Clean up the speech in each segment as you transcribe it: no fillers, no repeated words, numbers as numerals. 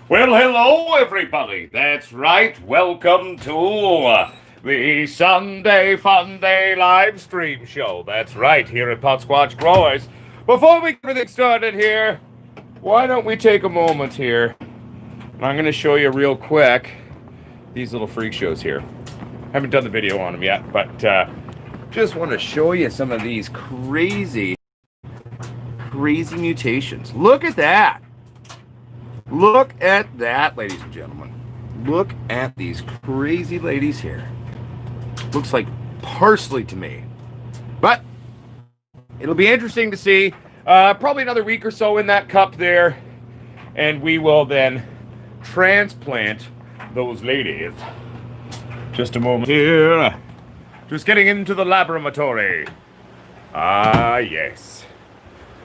Well, hello, everybody. That's right. Welcome to the Sunday Funday live stream show. That's right, here at Potsquatch Growers. Before we get everything started here, why don't we take a moment here? I'm going to show you real quick these little freak shows here. Haven't done the video on them yet, but just want to show you some of these crazy mutations. Look at that. Look at that, ladies and gentlemen. Look at these crazy ladies here. Looks like parsley to me. But it'll be interesting to see. Probably another week or so in that cup there. And we will then transplant those ladies. Just a moment here. Just getting into the laboratory. Ah, yes.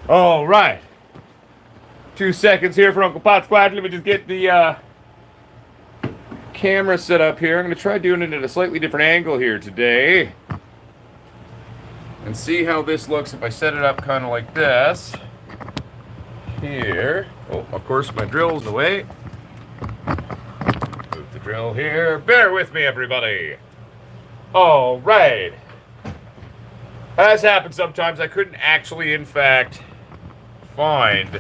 All right. 2 seconds here for Uncle Potsquatch. Let me just get the camera set up here. I'm going to try doing it at a slightly different angle here today. And see how this looks if I set it up kind of like this. Here. Oh, of course, my drill's in the way. Move the drill here. Bear with me, everybody. All right. As happens sometimes, I couldn't actually, in fact, find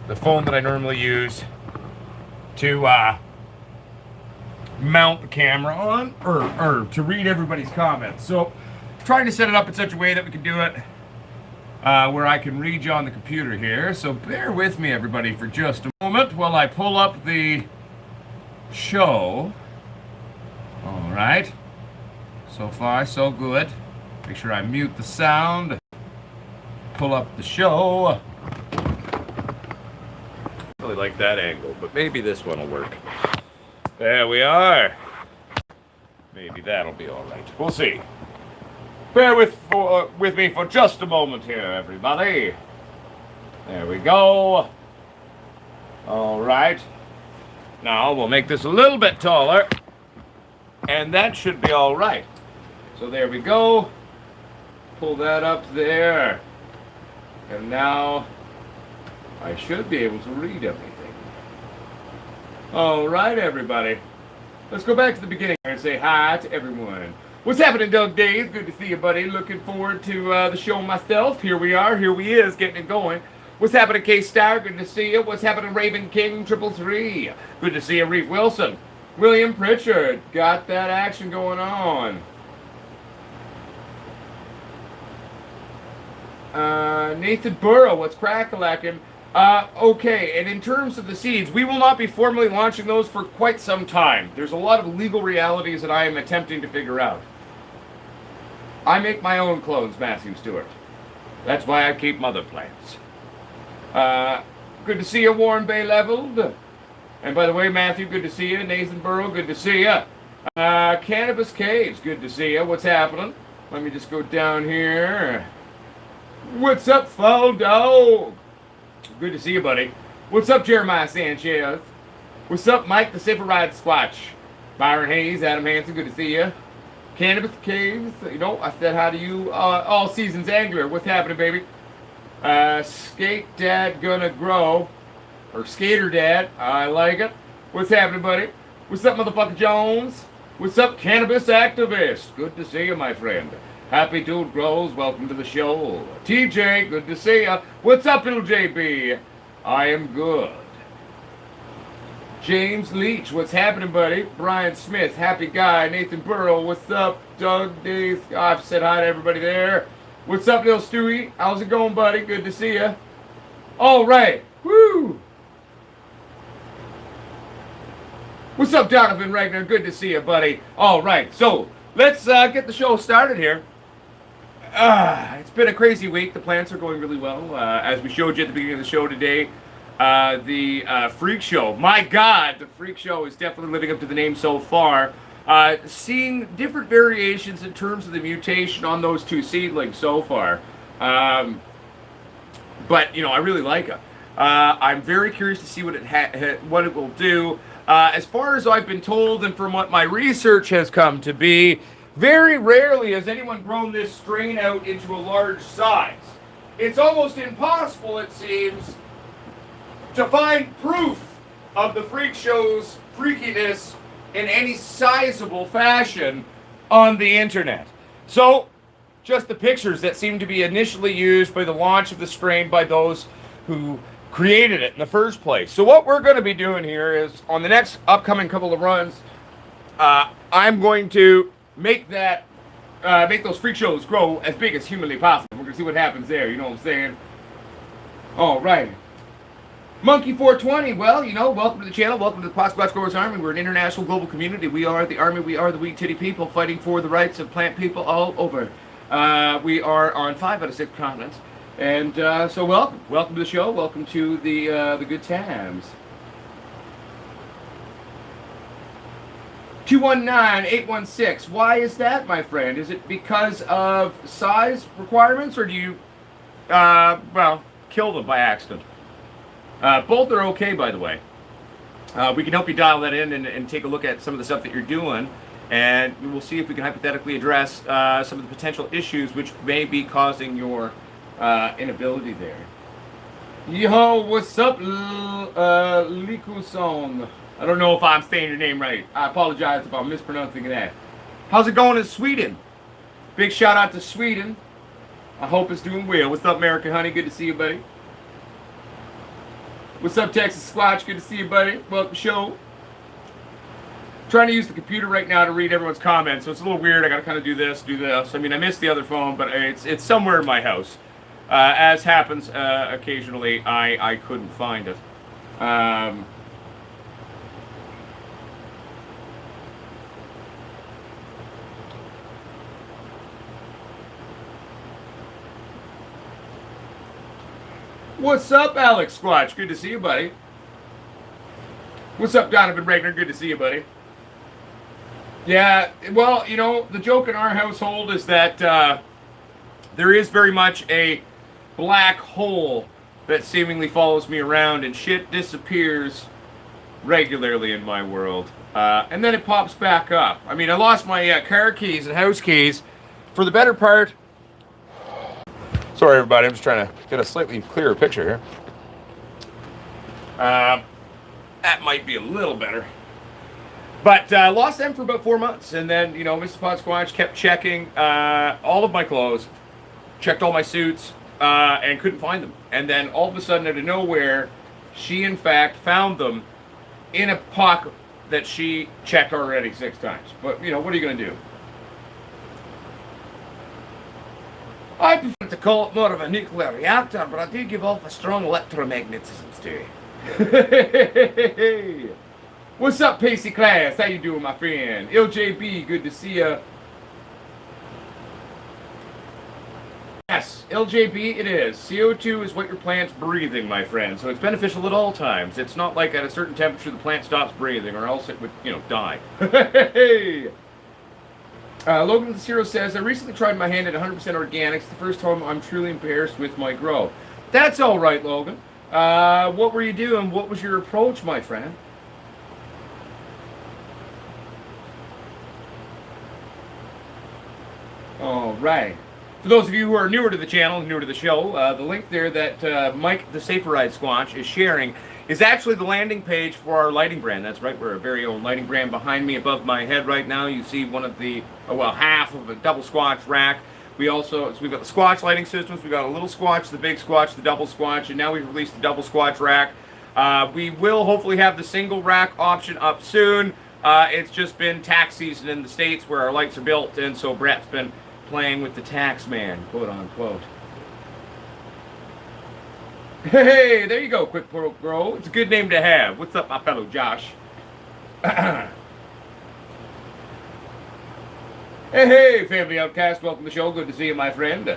the phone that I normally use to mount the camera on, or to read everybody's comments. So, trying to set it up in such a way that we can do it where I can read you on the computer here. So bear with me, everybody, for just a moment while I pull up the show. All right. So far, so good. Make sure I mute the sound. Pull up the show. Really like that angle, but maybe this one will work. There we are. Maybe that'll be all right. We'll see. Bear with me for just a moment here, everybody. There we go. All right. Now we'll make this a little bit taller, and that should be all right. So there we go. Pull that up there, and now I should be able to read everything. All right, everybody. Let's go back to the beginning and say hi to everyone. What's happening, Doug Dave? Good to see you, buddy. Looking forward to the show myself. Here we are. Here we is, getting it going. What's happening, K-Star? Good to see you. What's happening, Raven King 333? Good to see you, Reef Wilson. William Pritchard. Got that action going on. Nathan Burrow. What's crack-a-lackin'? Okay, and in terms of the seeds, we will not be formally launching those for quite some time. There's a lot of legal realities that I am attempting to figure out. I make my own clones, Matthew Stewart. That's why I keep mother plants. Good to see you, Warren Bay Leveled. And by the way, Matthew, good to see you. Nathan Burrow, good to see you. Cannabis Caves, good to see you. What's happening? Let me just go down here. What's up, Foul Dog? Good to see you, buddy. What's up, Jeremiah Sanchez? What's up, Mike the Civilized Squatch? Byron Hayes, Adam Hansen, good to see you. Cannabis Caves, you know, I said hi to you. All Seasons Angler, what's happening, baby? Skate Dad Gonna Grow. Or Skater Dad, I like it. What's happening, buddy? What's up, motherfucker Jones? What's up, Cannabis Activist? Good to see you, my friend. Happy Dude Grows, welcome to the show. TJ, good to see ya. What's up, little JB? I am good. James Leach, what's happening, buddy? Brian Smith, happy guy. Nathan Burrow, what's up? Doug Dave, I've said hi to everybody there. What's up, little Stewie? How's it going, buddy? Good to see ya. All right, woo! What's up, Donovan Regner? Good to see you, buddy. All right, so let's get the show started here. It's been a crazy week. The plants are going really well. As we showed you at the beginning of the show today, the Freak Show. My God, the Freak Show is definitely living up to the name so far. Seeing different variations in terms of the mutation on those two seedlings so far. But, you know, I really like them. I'm very curious to see what it will do. As far as I've been told and from what my research has come to be, very rarely has anyone grown this strain out into a large size. It's almost impossible, it seems, to find proof of the freak show's freakiness in any sizable fashion on the internet. So, just the pictures that seem to be initially used by the launch of the strain by those who created it in the first place. So what we're going to be doing here is, on the next upcoming couple of runs, I'm going to make those freak shows grow as big as humanly possible. We're going to see what happens there, you know what I'm saying? All right. Monkey 420, well, welcome to the channel. Welcome to the Potsquatch Growers Army. We're an international global community. We are the Army. We are the Weed Titty people fighting for the rights of plant people all over. We are on 5 out of 6 continents. And so welcome. Welcome to the show. Welcome to the good times. 219-816. Why is that, my friend? Is it because of size requirements, or do you, kill them by accident? Both are okay, by the way. We can help you dial that in and take a look at some of the stuff that you're doing, and we'll see if we can hypothetically address some of the potential issues which may be causing your inability there. Yo, what's up, Liku-song? I don't know if I'm saying your name right. I apologize if I'm mispronouncing that. How's it going in Sweden? Big shout out to Sweden. I hope it's doing well. What's up, American Honey? Good to see you, buddy. What's up, Texas Squatch? Good to see you, buddy. Welcome to the show. Trying to use the computer right now to read everyone's comments, so it's a little weird. I gotta kind of do this. I mean, I missed the other phone, but it's somewhere in my house. As happens occasionally, I couldn't find it. What's up, Alex Squatch? Good to see you, buddy. What's up, Donovan Regner? Good to see you, buddy. Yeah, well, the joke in our household is that there is very much a black hole that seemingly follows me around, and shit disappears regularly in my world. And then it pops back up. I mean, I lost my car keys and house keys for the better part. Sorry, everybody. I'm just trying to get a slightly clearer picture here. That might be a little better. But lost them for about 4 months. And then, Mr. Potsquatch kept checking all of my clothes, checked all my suits, and couldn't find them. And then all of a sudden, out of nowhere, she, in fact, found them in a pocket that she checked already 6 times. But, what are you going to do? I prefer to call it more of a nuclear reactor, but I do give off a strong electromagnetism to it. What's up, Pacey Class? How you doing, my friend? LJB, good to see ya. Yes, LJB it is. CO2 is what your plant's breathing, my friend, so it's beneficial at all times. It's not like at a certain temperature the plant stops breathing, or else it would, die. Logan the Zero says, I recently tried my hand at 100% organics. The first time I'm truly embarrassed with my grow. That's all right, Logan. What were you doing? What was your approach, my friend? All right. For those of you who are newer to the channel, newer to the show, the link there that Mike the Safer Ride Squatch is sharing is actually the landing page for our lighting brand. That's right, we're a very own lighting brand. Behind me, above my head right now, you see one of the, half of a double Squatch rack. We've got the Squatch lighting systems. We've got a little Squatch, the big Squatch, the double Squatch, and now we've released the double Squatch rack. We will hopefully have the single rack option up soon. It's just been tax season in the States where our lights are built, and so Brett's been playing with the tax man, quote unquote. Hey, there you go, Quick Grow. It's a good name to have. What's up, my fellow Josh? Hey, Family Outcast. Welcome to the show. Good to see you, my friend.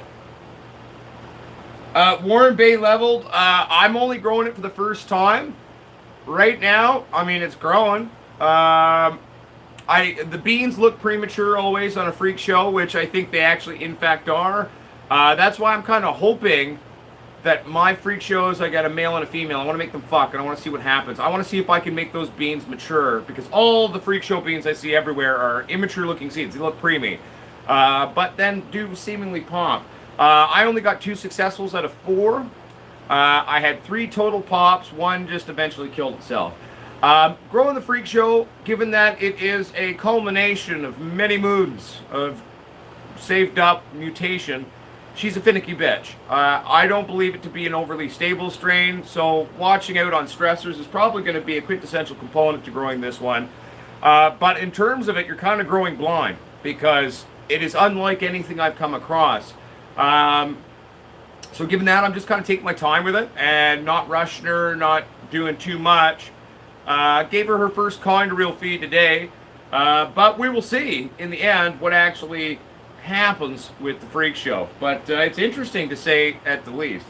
Warren Bay leveled. I'm only growing it for the first time. Right now, I mean, it's growing. The beans look premature always on a freak show, which I think they actually, in fact, are. That's why I'm kind of hoping that my freak shows, I got a male and a female. I want to make them fuck, and I want to see what happens. I want to see if I can make those beans mature, because all the freak show beans I see everywhere are immature-looking seeds. They look preemie, but then do seemingly pop. I only got 2 successfuls out of 4. I had 3 total pops. 1 just eventually killed itself. Growing the Freak Show, given that it is a culmination of many moons of saved up mutation, she's a finicky bitch. I don't believe it to be an overly stable strain, so watching out on stressors is probably going to be a quintessential component to growing this one. But in terms of it, you're kind of growing blind because it is unlike anything I've come across. So given that, I'm just kind of taking my time with it and not rushing her, not doing too much. Gave her first kind of real feed today, but we will see in the end what actually happens with the Freak Show. But it's interesting to say at the least.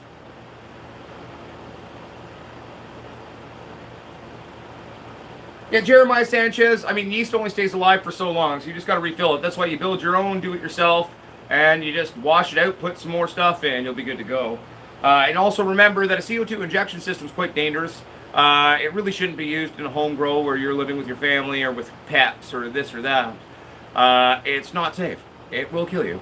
Yeah, Jeremiah Sanchez, I mean, yeast only stays alive for so long, so you just got to refill it. That's why you build your own, do it yourself, and you just wash it out, put some more stuff in, you'll be good to go. And also remember that a CO2 injection system is quite dangerous. It really shouldn't be used in a home grow where you're living with your family or with pets or this or that. It's not safe. It will kill you.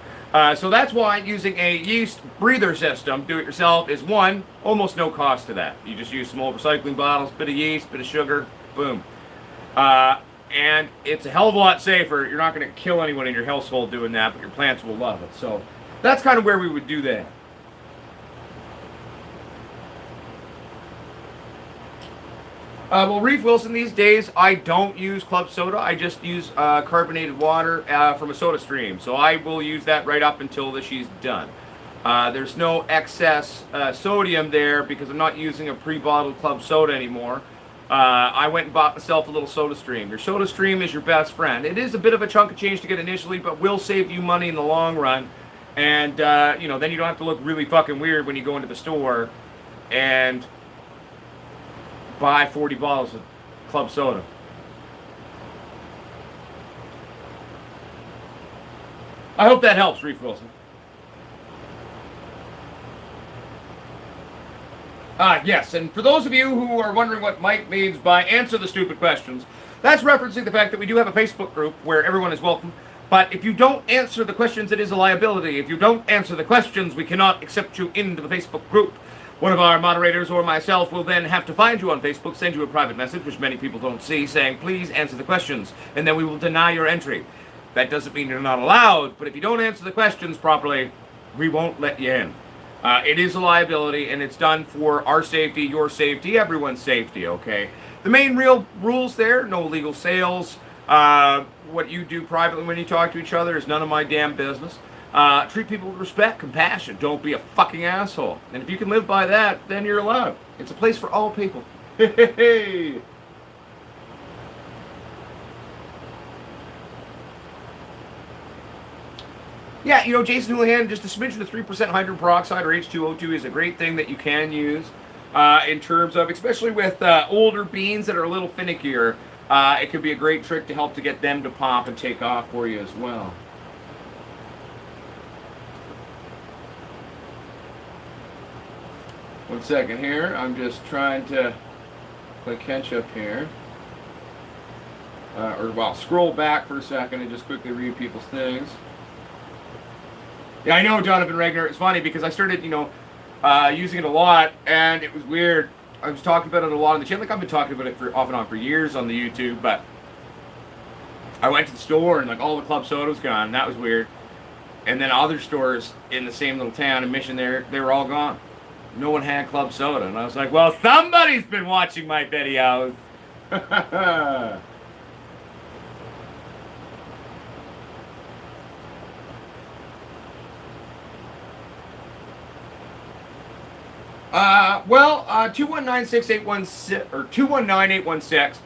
So that's why using a yeast breather system, do it yourself, is one, almost no cost to that. You just use some old recycling bottles, bit of yeast, bit of sugar, boom. And it's a hell of a lot safer. You're not going to kill anyone in your household doing that, but your plants will love it. So that's kind of where we would do that. Well, Reef Wilson, these days I don't use club soda. I just use carbonated water from a soda stream. So I will use that right up until she's done. There's no excess sodium there because I'm not using a pre-bottled club soda anymore. I went and bought myself a little soda stream. Your soda stream is your best friend. It is a bit of a chunk of change to get initially, but will save you money in the long run. And, you know, then you don't have to look really fucking weird when you go into the store and buy 40 bottles of club soda. I hope that helps, Reef Wilson. Yes, and for those of you who are wondering what Mike means by answer the stupid questions, that's referencing the fact that we do have a Facebook group where everyone is welcome. But if you don't answer the questions, it is a liability. If you don't answer the questions, we cannot accept you into the Facebook group. One of our moderators or myself will then have to find you on Facebook, send you a private message, which many people don't see, saying, please answer the questions, and then we will deny your entry. That doesn't mean you're not allowed, but if you don't answer the questions properly, we won't let you in. It is a liability, and it's done for our safety, your safety, everyone's safety, okay? The main real rules there, no illegal sales. What you do privately when you talk to each other is none of my damn business. Treat people with respect, compassion. Don't be a fucking asshole. And if you can live by that, then you're allowed. It's a place for all people. Hey. Yeah, you know, Jason Houlihan, just a smidgen of 3% hydrogen peroxide or H2O2 is a great thing that you can use in terms of, especially with older beans that are a little finickier, it could be a great trick to help to get them to pop and take off for you as well. One second here, I'm just trying to play catch up here. Scroll back for a second and just quickly read people's things. Yeah, I know, Jonathan Regner. It's funny because I started, using it a lot, and it was weird. I was talking about it a lot on the channel. Like I've been talking about it for off and on for years on the YouTube, but I went to the store and like all the club soda was gone. And that was weird. And then other stores in the same little town in Mission, they were all gone. No one had club soda, and I was like, well, somebody's been watching my videos. Well, 219-6816 or 219-816.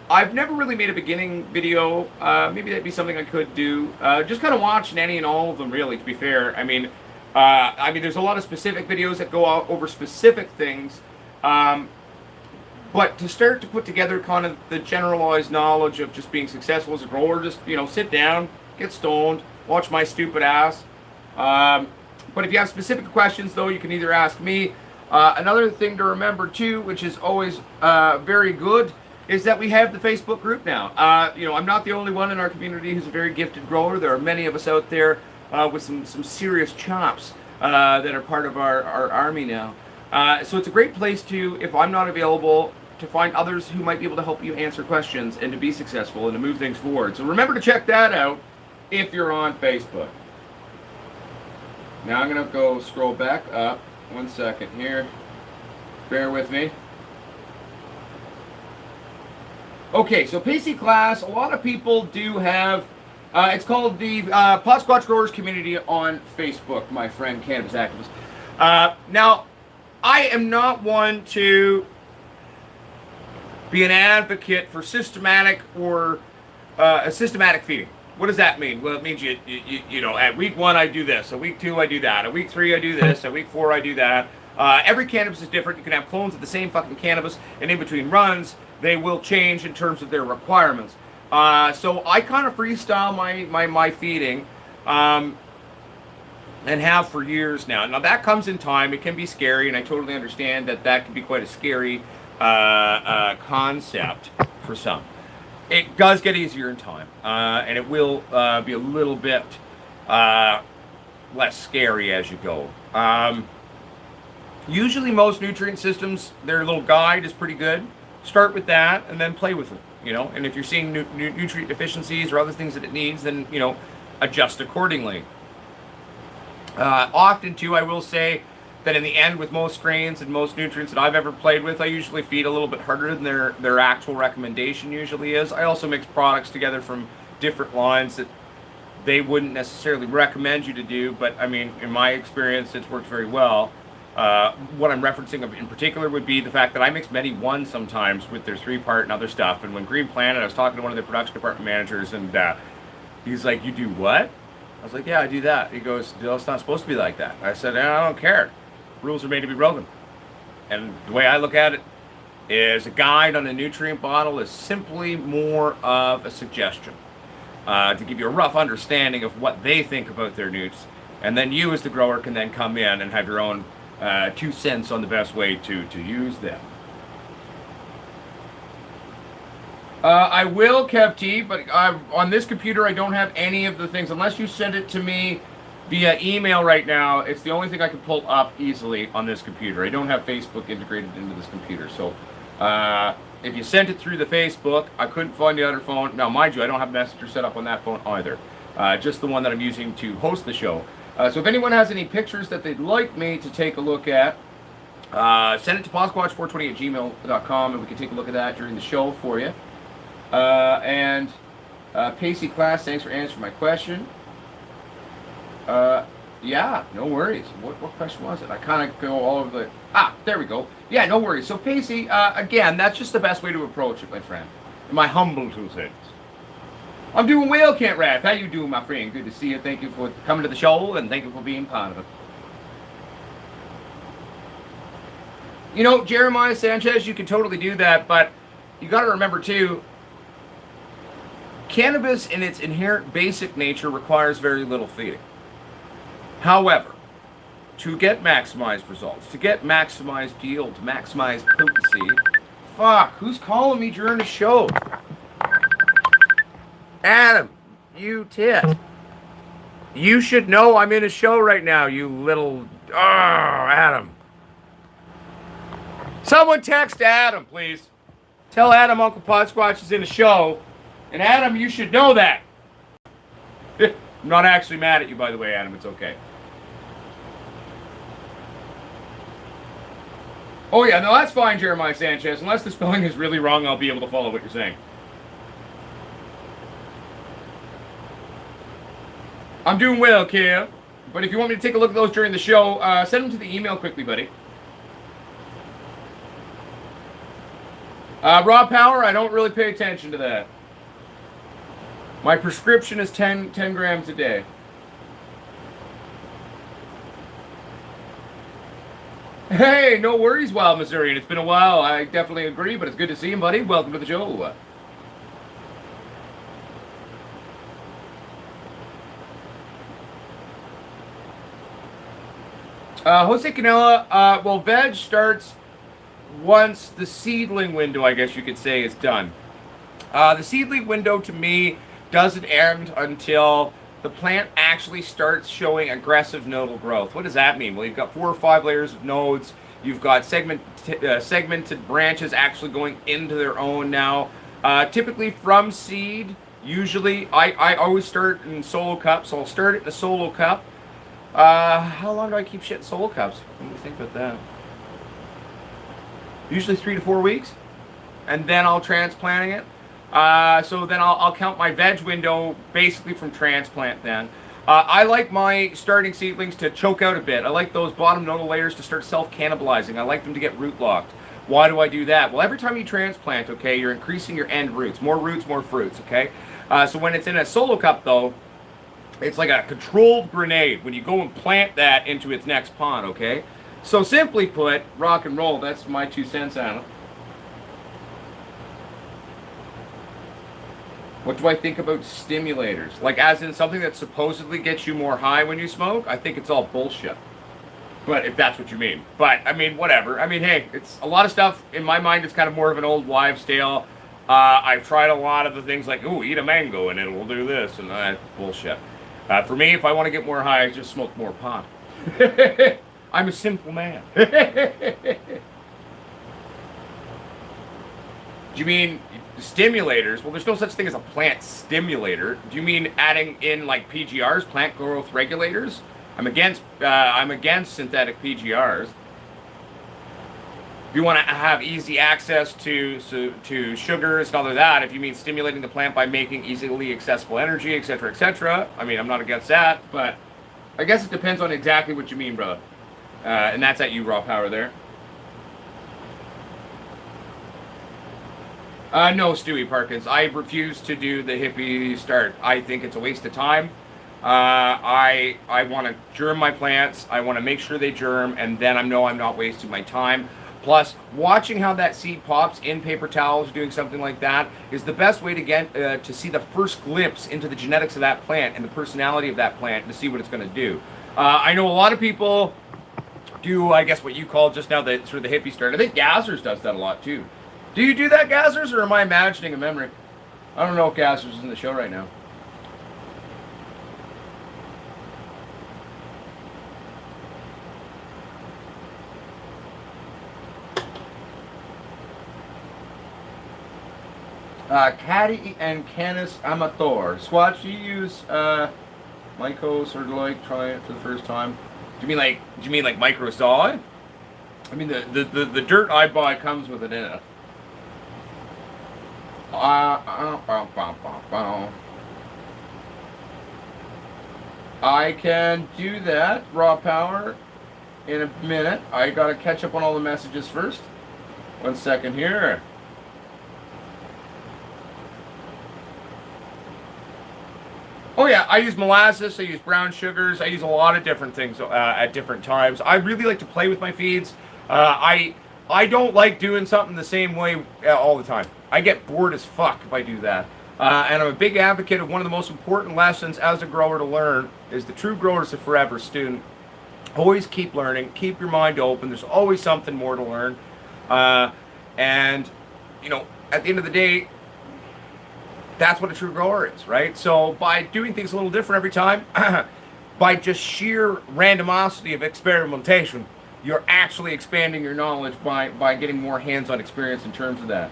I've never really made a beginning video. Maybe that'd be something I could do. Just kind of watching any and all of them, really, to be fair. I mean, there's a lot of specific videos that go out over specific things. But to start to put together kind of the generalized knowledge of just being successful as a grower, just, sit down, get stoned, watch my stupid ass. But if you have specific questions, though, you can either ask me. Another thing to remember, too, which is always very good, is that we have the Facebook group now. I'm not the only one in our community who's a very gifted grower. There are many of us out there with some serious chops that are part of our army now. So it's a great place to, if I'm not available, to find others who might be able to help you answer questions and to be successful and to move things forward. So remember to check that out if you're on Facebook. Now I'm going to go scroll back up. 1 second here. Bear with me. Okay, so Pacey class, a lot of people do have, it's called the Potsquatch Growers community on Facebook, my friend Cannabis Activist. Now, I am not one to be an advocate for systematic or a systematic feeding. What does that mean? Well, it means you know, at week 1 I do this, at week 2 I do that, at week 3 I do this, at week 4 I do that. Every cannabis is different. You can have clones of the same fucking cannabis, and in between runs, they will change in terms of their requirements. So I kind of freestyle my feeding, and have for years now. Now that comes in time. It can be scary, and I totally understand that can be quite a scary concept for some. It does get easier in time, and it will be a little bit less scary as you go. Usually most nutrient systems, their little guide is pretty good. Start with that and then play with it, you know. And if you're seeing nutrient deficiencies or other things that it needs, then, you know, adjust accordingly. Often, too, I will say that in the end, with most strains and most nutrients that I've ever played with, I usually feed a little bit harder than their actual recommendation usually is. I also mix products together from different lines that they wouldn't necessarily recommend you to do, but, I mean, in my experience, it's worked very well. What I'm referencing in particular would be the fact that I mix Medi 1 sometimes with their 3-part and other stuff. And when Green Planet, I was talking to one of their production department managers, and he's like, "You do what?" I was like, "Yeah, I do that." He goes, "No, it's not supposed to be like that." I said, "I don't care. Rules are made to be broken." And the way I look at it is a guide on a nutrient bottle is simply more of a suggestion to give you a rough understanding of what they think about their newts. And then you as the grower can then come in and have your own 2 cents on the best way to use them. I will, Kev T, but on this computer I don't have any of the things. Unless you send it to me via email right now, it's the only thing I can pull up easily on this computer. I don't have Facebook integrated into this computer. So if you sent it through the Facebook, I couldn't find the other phone. Now, mind you, I don't have Messenger set up on that phone either. Just the one that I'm using to host the show. So if anyone has any pictures that they'd like me to take a look at, send it to potsquatch420@gmail.com, and we can take a look at that during the show for you. Pacey class, thanks for answering my question. Yeah, no worries. What question was it? I kind of go all over the... there we go. Yeah, no worries. So Pacey, again, that's just the best way to approach it, my friend. In my humble 2 cents. I'm doing well, Kent Rath. How you doing, my friend? Good to see you. Thank you for coming to the show, and thank you for being part of it. You know, Jeremiah Sanchez, you can totally do that, but you got to remember, too, cannabis in its inherent basic nature requires very little feeding. However, to get maximized results, to get maximized yield, to maximize potency... Fuck, who's calling me during the show? Adam, you tit. You should know I'm in a show right now, you little... Oh, Adam. Someone text Adam, please. Tell Adam Uncle Potsquatch is in a show. And Adam, you should know that. I'm not actually mad at you, by the way, Adam. It's okay. Oh, yeah, no, that's fine, Jeremiah Sanchez. Unless the spelling is really wrong, I'll be able to follow what you're saying. I'm doing well, Kev. But if you want me to take a look at those during the show, send them to the email quickly, buddy. Raw power, I don't really pay attention to that. My prescription is 10 grams a day. Hey, no worries, Wild Missourian. It's been a while. I definitely agree, but it's good to see you, buddy. Welcome to the show. Jose Canela, well, veg starts once the seedling window, I guess you could say, is done. The seedling window, to me, doesn't end until the plant actually starts showing aggressive nodal growth. What does that mean? Well, you've got 4 or 5 layers of nodes. You've got segmented branches actually going into their own now. Typically from seed, usually I always start in solo cups, so I'll start it in a solo cup. How long do I keep shit in solo cups? Let me think about that. Usually 3 to 4 weeks, and then I'll transplanting it. So then I'll count my veg window basically from transplant then. I like my starting seedlings to choke out a bit. I like those bottom nodal layers to start self-cannibalizing. I like them to get root locked. Why do I do that? Well, every time you transplant, okay, you're increasing your end roots. More roots, more fruits, okay? So when it's in a solo cup, though, it's like a controlled grenade when you go and plant that into its next pot, okay? So simply put, rock and roll, that's my 2 cents on it. What do I think about stimulators? Like, as in something that supposedly gets you more high when you smoke? I think it's all bullshit. But if that's what you mean. But, I mean, whatever. I mean, hey, it's a lot of stuff, in my mind, it's kind of more of an old wives' tale. I've tried a lot of the things like, ooh, eat a mango and it will do this, and bullshit. For me, if I want to get more high, I just smoke more pot. I'm a simple man. Do you mean stimulators? Well, there's no such thing as a plant stimulator. Do you mean adding in like PGRs, plant growth regulators? I'm against synthetic PGRs. If you want to have easy access to sugars and all of that, if you mean stimulating the plant by making easily accessible energy, etc., I mean, I'm not against that, but I guess it depends on exactly what you mean, brother. And that's at you, Raw Power, there. No, Stewie Parkins. I refuse to do the hippie start. I think it's a waste of time. I want to germ my plants. I want to make sure they germ, and then I'm not wasting my time. Plus, watching how that seed pops in paper towels, doing something like that, is the best way to get to see the first glimpse into the genetics of that plant and the personality of that plant to see what it's going to do. I know a lot of people do, I guess, what you call just now the sort of the hippie start. I think Gazzers does that a lot too. Do you do that, Gazzers, or am I imagining a memory? I don't know if Gazzers is in the show right now. Caddy and Canis Amateur. Swatch, you use Mycos or like try it for the first time? Do you mean like micro soil? I mean the dirt I buy comes with it in it. I can do that, Raw Power, in a minute. I gotta catch up on all the messages first. 1 second here. Oh yeah, I use molasses, I use brown sugars, I use a lot of different things at different times. I really like to play with my feeds. I don't like doing something the same way all the time. I get bored as fuck if I do that. And I'm a big advocate of one of the most important lessons as a grower to learn is the true grower is a forever student. Always keep learning, keep your mind open. There's always something more to learn. And, you know, at the end of the day, that's what a true grower is, right? So by doing things a little different every time, by just sheer randomosity of experimentation, you're actually expanding your knowledge by getting more hands-on experience in terms of that.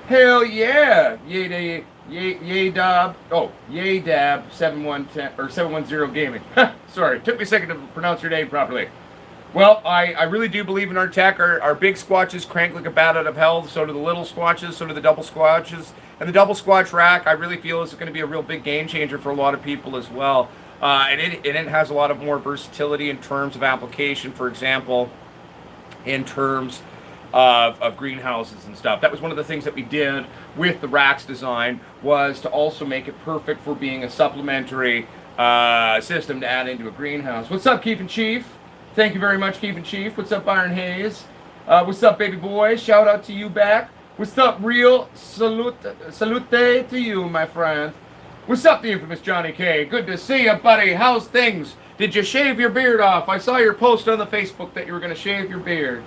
Hell yeah! Yay dab. Oh, yay dab 710 or 710 gaming. Sorry, it took me a second to pronounce your name properly. Well, I really do believe in our tech. Our big squatches crank like a bat out of hell. So do the little squatches, so do the double squatches. And the double squatch rack, I really feel is going to be a real big game changer for a lot of people as well. And it has a lot of more versatility in terms of application, for example, in terms of greenhouses and stuff. That was one of the things that we did with the racks design, was to also make it perfect for being a supplementary system to add into a greenhouse. What's up, Keith and Chief? Thank you very much, Keith and Chief. What's up, Byron Hayes? What's up, baby boy? Shout out to you back. What's up, real? Salute to you, my friend. What's up, the infamous Johnny K? Good to see you, buddy. How's things? Did you shave your beard off? I saw your post on the Facebook that you were going to shave your beard.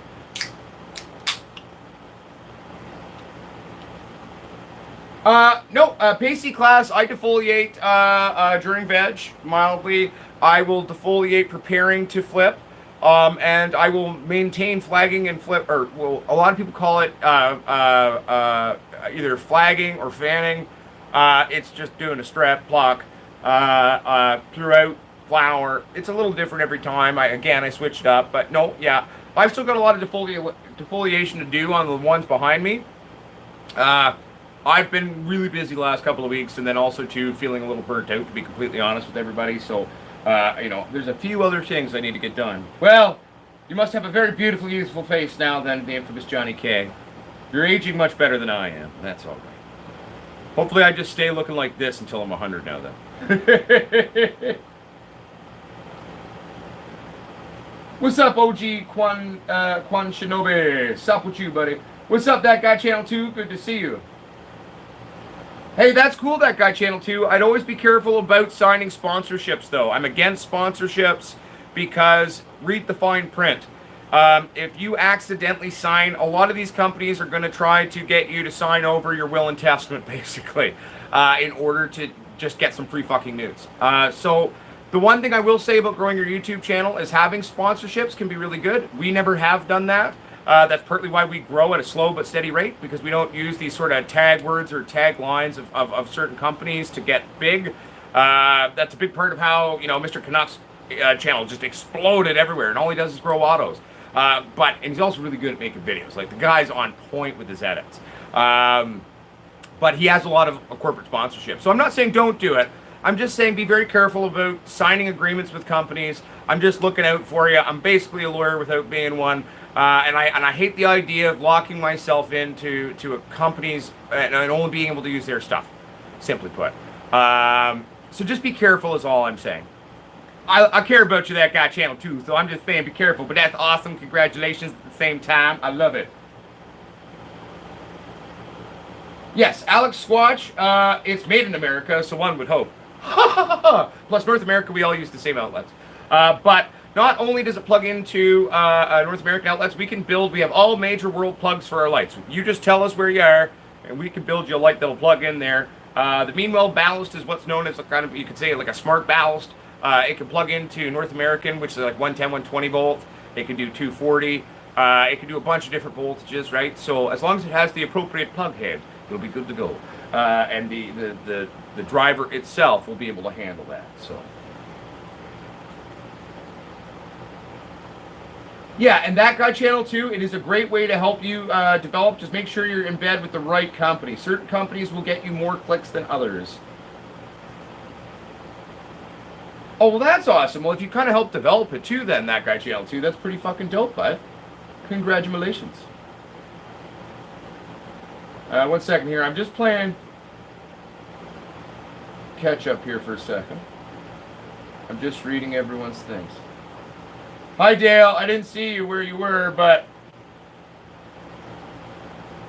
No, pasty class, I defoliate during veg, mildly. I will defoliate preparing to flip. And I will maintain flagging and flip, or well, a lot of people call it either flagging or fanning. It's just doing a strip pluck throughout flower. It's a little different every time. I switched it up, but no, yeah, I've still got a lot of defoliation to do on the ones behind me. I've been really busy the last couple of weeks, and then also too feeling a little burnt out, to be completely honest with everybody. So, there's a few other things I need to get done. Well, you must have a very beautiful, youthful face now, then, the infamous Johnny K. You're aging much better than I am. That's all right. Hopefully, I just stay looking like this until I'm 100 now, then. What's up, OG Quan Shinobi? Sup with you, buddy? What's up, That Guy Channel 2? Good to see you. Hey, that's cool, That Guy Channel 2. I'd always be careful about signing sponsorships, though. I'm against sponsorships because read the fine print. If you accidentally sign, a lot of these companies are going to try to get you to sign over your will and testament, basically, in order to just get some free fucking nudes. So the one thing I will say about growing your YouTube channel is having sponsorships can be really good. We never have done that. That's partly why we grow at a slow but steady rate, because we don't use these sort of tag words or tag lines of certain companies to get big. That's a big part of how, Mr. Canuck's channel just exploded everywhere, and all he does is grow autos. And he's also really good at making videos. Like, the guy's on point with his edits. But he has a lot of corporate sponsorship. So I'm not saying don't do it. I'm just saying be very careful about signing agreements with companies. I'm just looking out for you. I'm basically a lawyer without being one. And I hate the idea of locking myself into a company's and only being able to use their stuff, simply put. So just be careful is all I'm saying. I care about you, That Guy Channel 2, so I'm just saying be careful. But that's awesome. Congratulations at the same time. I love it. Yes, Alex Squatch, it's made in America, so one would hope. Plus, North America, we all use the same outlets. But not only does it plug into North American outlets, we have all major world plugs for our lights. You just tell us where you are, and we can build you a light that'll plug in there. The Meanwell ballast is what's known as a kind of, you could say, like a smart ballast. It can plug into North American, which is like 110, 120 volt. It can do 240. It can do a bunch of different voltages, right? So as long as it has the appropriate plug head, it'll be good to go. And the driver itself will be able to handle that. So. Yeah, and That Guy Channel 2, it is a great way to help you develop. Just make sure you're in bed with the right company. Certain companies will get you more clicks than others. Oh, well, that's awesome. Well, if you kind of help develop it too, then, That Guy Channel 2, that's pretty fucking dope, bud. Congratulations. 1 second here. I'm just playing catch up here for a second. I'm just reading everyone's things. Hi, Dale. I didn't see you where you were, but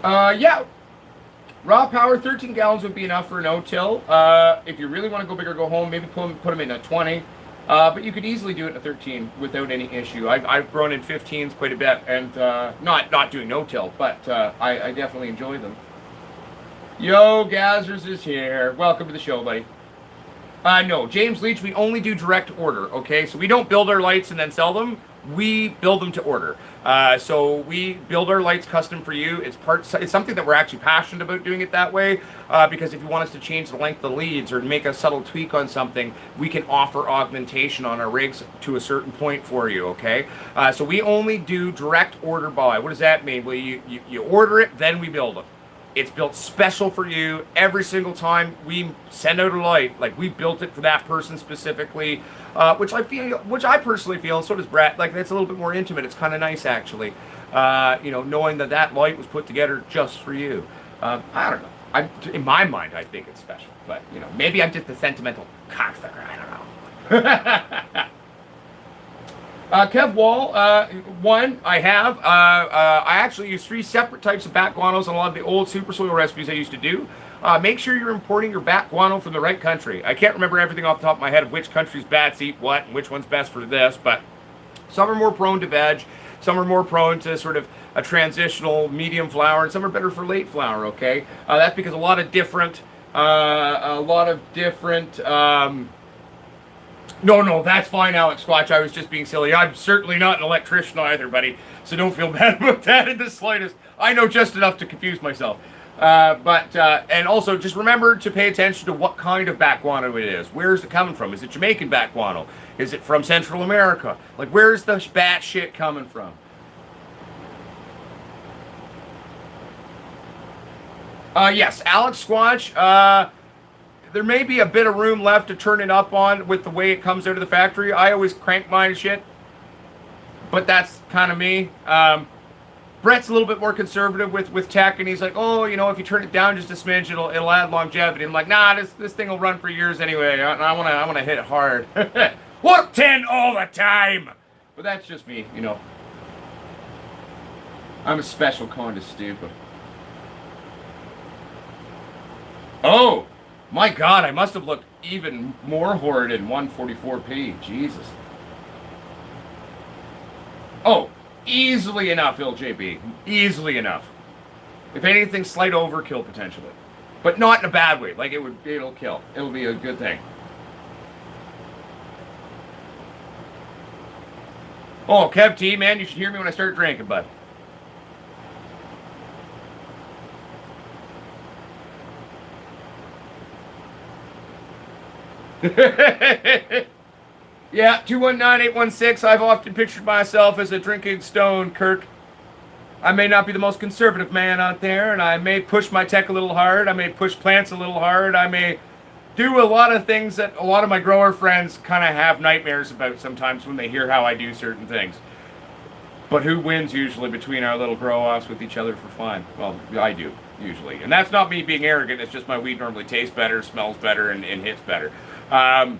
yeah. Raw power, 13 gallons would be enough for a no-till. If you really want to go big or go home, maybe put them in a 20. But you could easily do it in a 13 without any issue. I've grown in 15s quite a bit, and not doing no-till, but I definitely enjoy them. Yo, Gazzers is here. Welcome to the show, buddy. No, James Leach, we only do direct order, okay? So we don't build our lights and then sell them. We build them to order. So we build our lights custom for you. It's something that we're actually passionate about doing it that way, because if you want us to change the length of the leads or make a subtle tweak on something, we can offer augmentation on our rigs to a certain point for you, okay? So we only do direct order buy. What does that mean? Well, you order it, then we build it. It's built special for you every single time we send out a light. Like, we built it for that person specifically, which I personally feel, and so does Brett, like, that's a little bit more intimate. It's kind of nice, actually, knowing that light was put together just for you. I don't know. In my mind, I think it's special. But, maybe I'm just a sentimental cocksucker. I don't know. Kev Wall, one, I have. I actually use 3 separate types of bat guanos on a lot of the old super soil recipes I used to do. Make sure you're importing your bat guano from the right country. I can't remember everything off the top of my head of which countries bats eat what and which one's best for this, but some are more prone to veg. Some are more prone to sort of a transitional medium flower, and some are better for late flower. Okay, that's because a lot of different. No, that's fine, Alex Squatch. I was just being silly. I'm certainly not an electrician either, buddy. So don't feel bad about that in the slightest. I know just enough to confuse myself. And also just remember to pay attention to what kind of bat guano it is. Where's it coming from? Is it Jamaican bat guano? Is it from Central America? Like, where's the bat shit coming from? Yes, Alex Squatch. There may be a bit of room left to turn it up on with the way it comes out of the factory. I always crank mine shit, but that's kind of me. Brett's a little bit more conservative with tech, and he's like, oh, you know, if you turn it down just a smidge, it'll add longevity. I'm like, nah, this thing will run for years anyway. I wanna hit it hard. Work 10 all the time. But that's just me, you know. I'm a special kind of stupid. Oh, my God, I must have looked even more horrid in 144p. Jesus. Oh, easily enough, LJB. Easily enough. If anything, slight overkill potentially. But not in a bad way. Like, it'll kill. It'll be a good thing. Oh, Kev T, man, you should hear me when I start drinking, bud. Yeah, 219-816. I've often pictured myself as a drinking stone, Kirk. I may not be the most conservative man out there, and I may push my tech a little hard. I may push plants a little hard. I may do a lot of things that a lot of my grower friends kind of have nightmares about sometimes when they hear how I do certain things. But who wins usually between our little grow-offs with each other for fun? Well, I do, usually. And that's not me being arrogant. It's just my weed normally tastes better, smells better, and hits better. But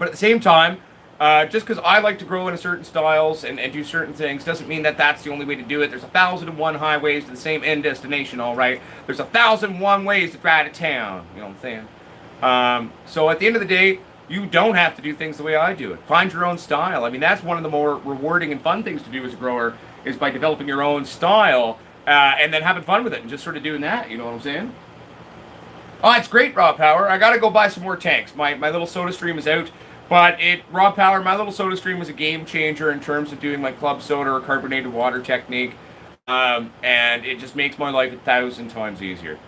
at the same time, just because I like to grow in certain styles and do certain things doesn't mean that that's the only way to do it. There's 1,001 highways to the same end destination, all right? There's 1,001 ways to drive to town, you know what I'm saying? So at the end of the day, you don't have to do things the way I do it. Find your own style. I mean, that's one of the more rewarding and fun things to do as a grower is by developing your own style and then having fun with it and just sort of doing that, you know what I'm saying? Oh, it's great, Raw Power. I got to go buy some more tanks. My little soda stream is out. But Raw Power, my little soda stream was a game changer in terms of doing my club soda or carbonated water technique. And it just makes my life 1,000 times easier.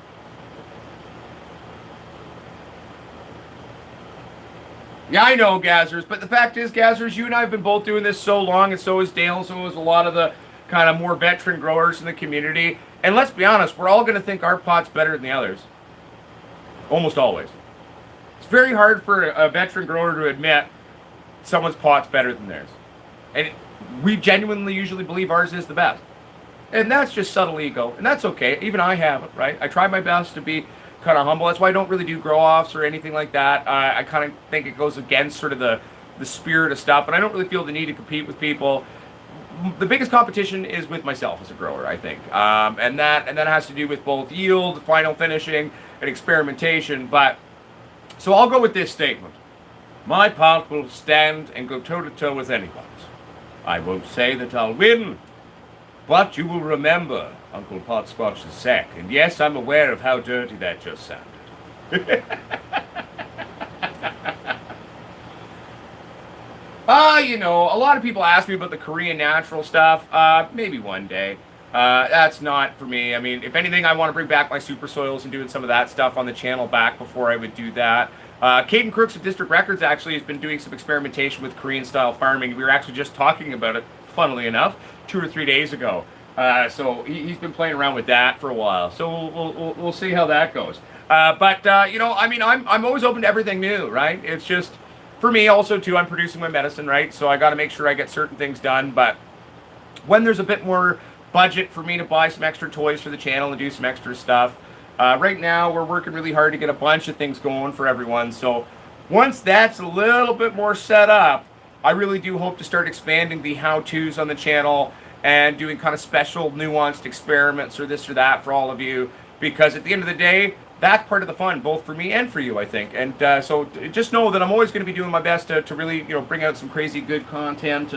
Yeah, I know, Gazzers. But the fact is, Gazzers, you and I have been both doing this so long, and so is Dale, and so is a lot of the kind of more veteran growers in the community. And let's be honest, we're all going to think our pot's better than the others. Almost always. It's very hard for a veteran grower to admit someone's pot's better than theirs. And we genuinely usually believe ours is the best. And that's just subtle ego. And that's okay. Even I have it, right? I try my best to be kind of humble. That's why I don't really do grow-offs or anything like that. I kind of think it goes against sort of the spirit of stuff. And I don't really feel the need to compete with people. The biggest competition is with myself as a grower, I think. And that has to do with both yield, final finishing, and experimentation. But so I'll go with this statement. My pot will stand and go toe-to-toe with anyone's. I won't say that I'll win, but you will remember Uncle Potsquatch's sack. And yes, I'm aware of how dirty that just sounded. You know, a lot of people ask me about the Korean natural stuff. Maybe one day. That's not for me. I mean, if anything, I want to bring back my super soils and doing some of that stuff on the channel back before I would do that. Caden Crooks of District Records actually has been doing some experimentation with Korean-style farming. We were actually just talking about it, funnily enough, 2 or 3 days ago. So he's been playing around with that for a while. So we'll see how that goes. But you know, I mean, I'm always open to everything new, right? It's just, for me also, too, I'm producing my medicine, right? So I got to make sure I get certain things done. But when there's a bit more budget for me to buy some extra toys for the channel and do some extra stuff, right now we're working really hard to get a bunch of things going for everyone. So once that's a little bit more set up, I really do hope to start expanding the how-tos on the channel and doing kind of special nuanced experiments or this or that for all of you, because at the end of the day, that's part of the fun, both for me and for you, I think. And so just know that I'm always going to be doing my best to really, you know, bring out some crazy good content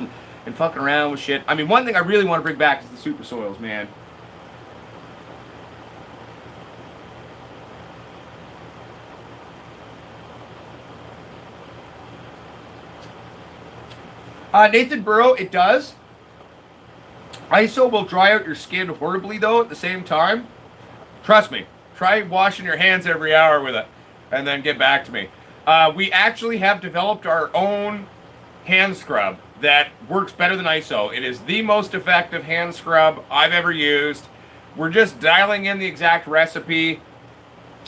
and fucking around with shit. I mean, one thing I really want to bring back is the super soils, man. Nathan Burrow, it does. ISO will dry out your skin horribly, though, at the same time. Trust me. Try washing your hands every hour with it, and then get back to me. We actually have developed our own hand scrub that works better than ISO. It is the most effective hand scrub I've ever used. We're just dialing in the exact recipe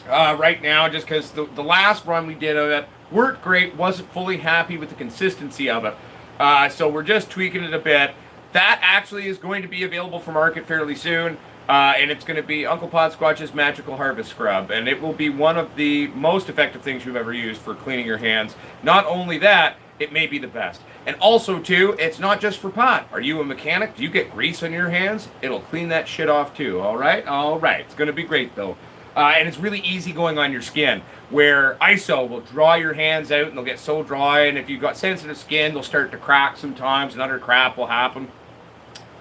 right now, just because the last run we did of it worked great. Wasn't fully happy with the consistency of it. So we're just tweaking it a bit. That actually is going to be available for market fairly soon. And it's going to be Uncle Potsquatch's Magical Harvest Scrub. And it will be one of the most effective things you've ever used for cleaning your hands. Not only that, it may be the best. And also, too, it's not just for pot. Are you a mechanic? Do you get grease on your hands? It'll clean that shit off, too. All right? All right. It's going to be great, though. And it's really easy going on your skin, where ISO will dry your hands out and they'll get so dry. And if you've got sensitive skin, they'll start to crack sometimes and other crap will happen.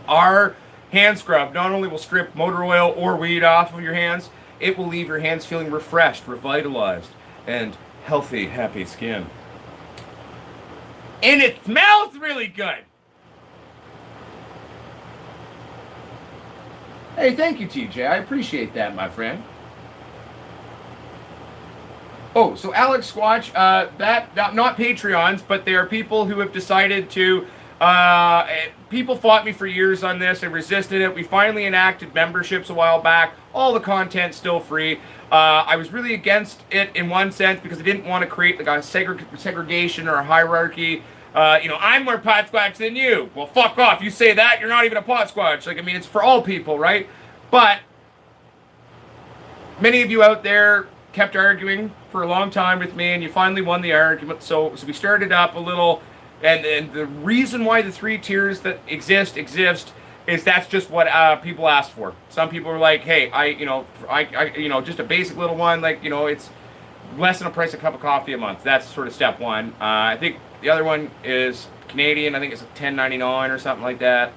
Our hand scrub not only will strip motor oil or weed off of your hands, it will leave your hands feeling refreshed, revitalized, and healthy, happy skin. And it smells really good. Hey, thank you, TJ. I appreciate that, my friend. Oh, so Alex Squatch, not Patreons, but they are people who have decided to. People fought me for years on this and resisted it. We finally enacted memberships a while back. All the content's still free. I was really against it in one sense because I didn't want to create like a segregation or a hierarchy. I'm more Potsquatch than you. Well, fuck off. You say that, you're not even a Potsquatch. Like, I mean, it's for all people, right? But many of you out there kept arguing for a long time with me, and you finally won the argument. So we started up a little. And the reason why the 3 tiers that exist is that's just what people asked for. Some people were like, hey, I just a basic little one, like, it's less than a price of a cup of coffee a month. That's sort of step one. I think the other one is Canadian. I think it's $10.99 or something like that.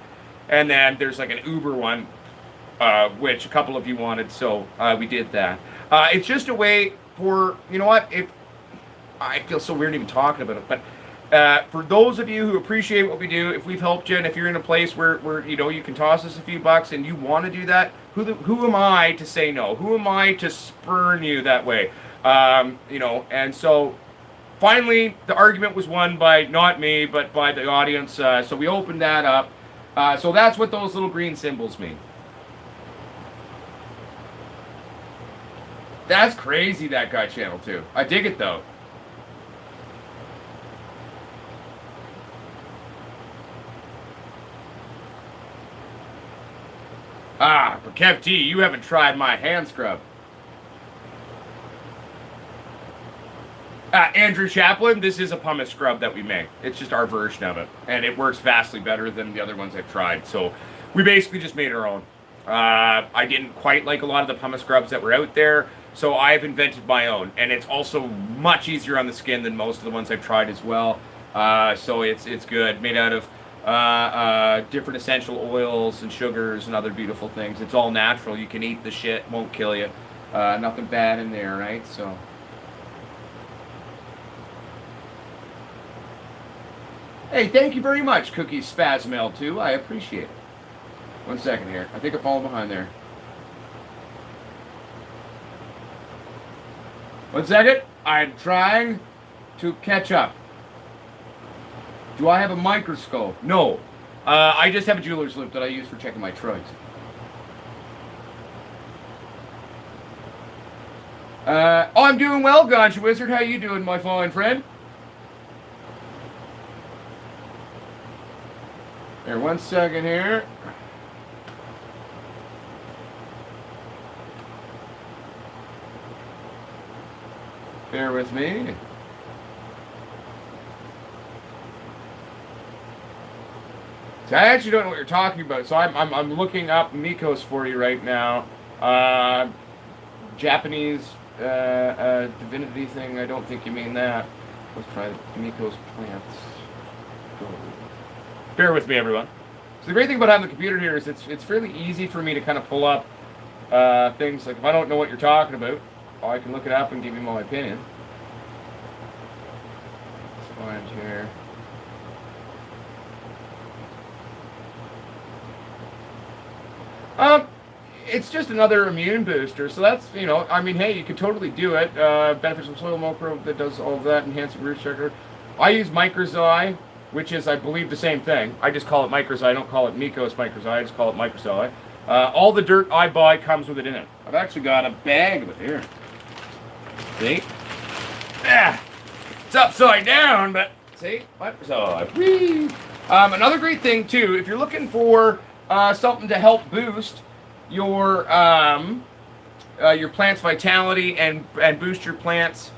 And then there's like an Uber one, which a couple of you wanted, so we did that. It's just a way for, you know what, if I feel so weird even talking about it, but for those of you who appreciate what we do, if we've helped you, and if you're in a place where you can toss us a few bucks and you want to do that, who am I to say no? Who am I to spurn you that way? And so finally the argument was won by not me, but by the audience. So we opened that up. So that's what those little green symbols mean. That's crazy, that guy channel too. I dig it though. But Kev T, you haven't tried my hand scrub. Andrew Chaplin, this is a pumice scrub that we make. It's just our version of it. And it works vastly better than the other ones I've tried. So we basically just made our own. I didn't quite like a lot of the pumice scrubs that were out there, so I've invented my own. And it's also much easier on the skin than most of the ones I've tried as well. So it's good. Made out of different essential oils and sugars and other beautiful things. It's all natural. You can eat the shit, won't kill you. Nothing bad in there, right? So. Hey, thank you very much, Cookie Spasmel, too. I appreciate it. 1 second here. I think I'm falling behind there. 1 second. I'm trying to catch up. Do I have a microscope? No. I just have a jeweler's lamp that I use for checking my trucks. I'm doing well, Ganja Wizard. How you doing, my fine friend? Here, 1 second here. Bear with me. So I actually don't know what you're talking about. So I'm looking up Mikos for you right now. Japanese divinity thing. I don't think you mean that. Let's try Mikos plants. Go. Bear with me, everyone. So the great thing about having the computer here is it's fairly easy for me to kind of pull up things. Like if I don't know what you're talking about, I can look it up and give you my opinion. Let's find here. It's just another immune booster, so that's, you know, I mean, hey, you could totally do it. Beneficial soil microbe that does all of that, enhancing root structure. I use microzyme, which is, I believe, the same thing. I just call it microzyme. I don't call it Mycos microzyme. I just call it microzyme. All the dirt I buy comes with it in it. I've actually got a bag of it here. See? Ah, it's upside down, but see, microzyme. Another great thing too, if you're looking for something to help boost your plant's vitality and boost your plant's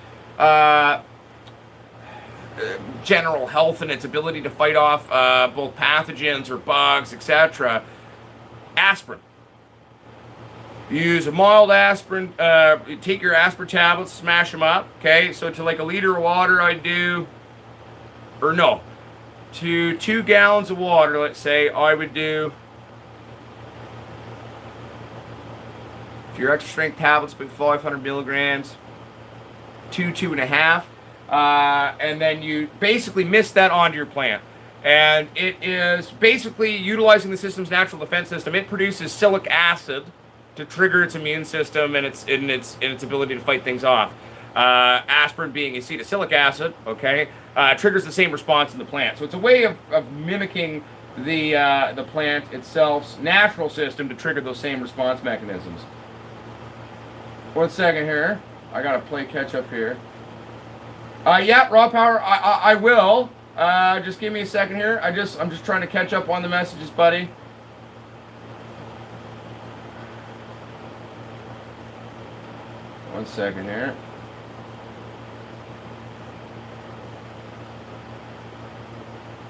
general health and its ability to fight off both pathogens or bugs, etc. Aspirin. Use a mild aspirin. Take your aspirin tablets, smash them up. Okay, so to like a liter of water, I do, or no, to 2 gallons of water, let's say, I would do. Your extra strength tablets, about 500 milligrams, 2.5, and then you basically mist that onto your plant. And it is basically utilizing the system's natural defense system. It produces silic acid to trigger its immune system and its ability to fight things off. Aspirin being acetylsilic acid, okay, triggers the same response in the plant. So it's a way of mimicking the plant itself's natural system to trigger those same response mechanisms. 1 second here. I gotta play catch up here. Yeah, raw power. I will. Just give me a second here. I'm just trying to catch up on the messages, buddy. One second here.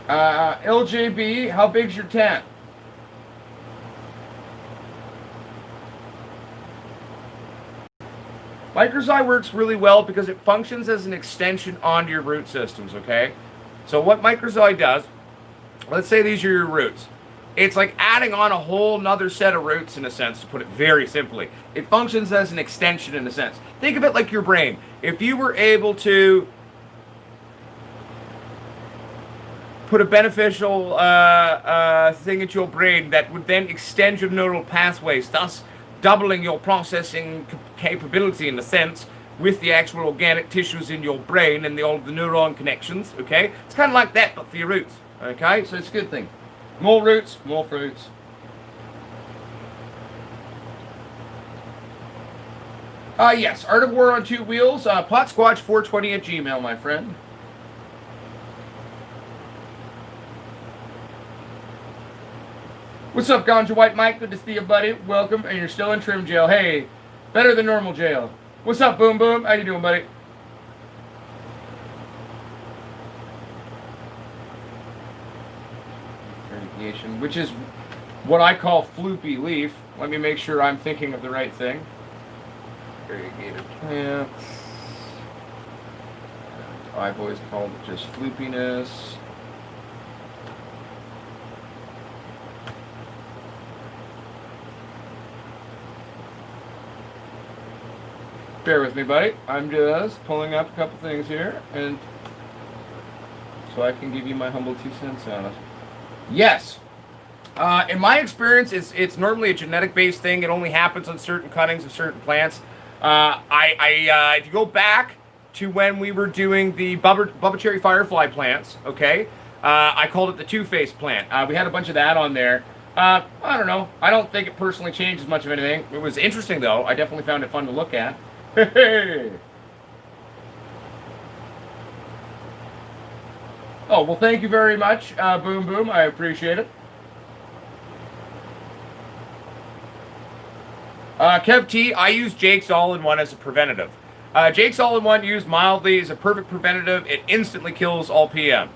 LJB, how big's your tent? Microzyme works really well because it functions as an extension onto your root systems, okay? So what microzyme does, let's say these are your roots. It's like adding on a whole nother set of roots in a sense, to put it very simply. It functions as an extension in a sense. Think of it like your brain. If you were able to put a beneficial thing into your brain that would then extend your neural pathways, thus doubling your processing capability in a sense with the actual organic tissues in your brain and all the neuron connections, okay? It's kind of like that, but for your roots, okay? So it's a good thing. More roots, more fruits. Yes, Art of War on 2 wheels, Potsquatch420 at Gmail, my friend. What's up, Ganja White Mike? Good to see you, buddy. Welcome, and you're still in trim jail. Hey, better than normal jail. What's up, Boom Boom? How you doing, buddy? Irrigation, which is what I call floopy leaf. Let me make sure I'm thinking of the right thing. Irrigated plants. I've always called it just floopiness. Bear with me, buddy. I'm just pulling up a couple things here, and so I can give you my humble 2 cents on it. Yes. In my experience, it's normally a genetic-based thing. It only happens on certain cuttings of certain plants. If you go back to when we were doing the Bubba Cherry Firefly plants, okay, I called it the two-faced plant. We had a bunch of that on there. I don't know. I don't think it personally changed as much of anything. It was interesting, though. I definitely found it fun to look at. Hey. Oh, well, thank you very much, Boom Boom. I appreciate it. Kev T, I use Jake's All-in-One as a preventative. Jake's All-in-One used mildly is a perfect preventative. It instantly kills all PM.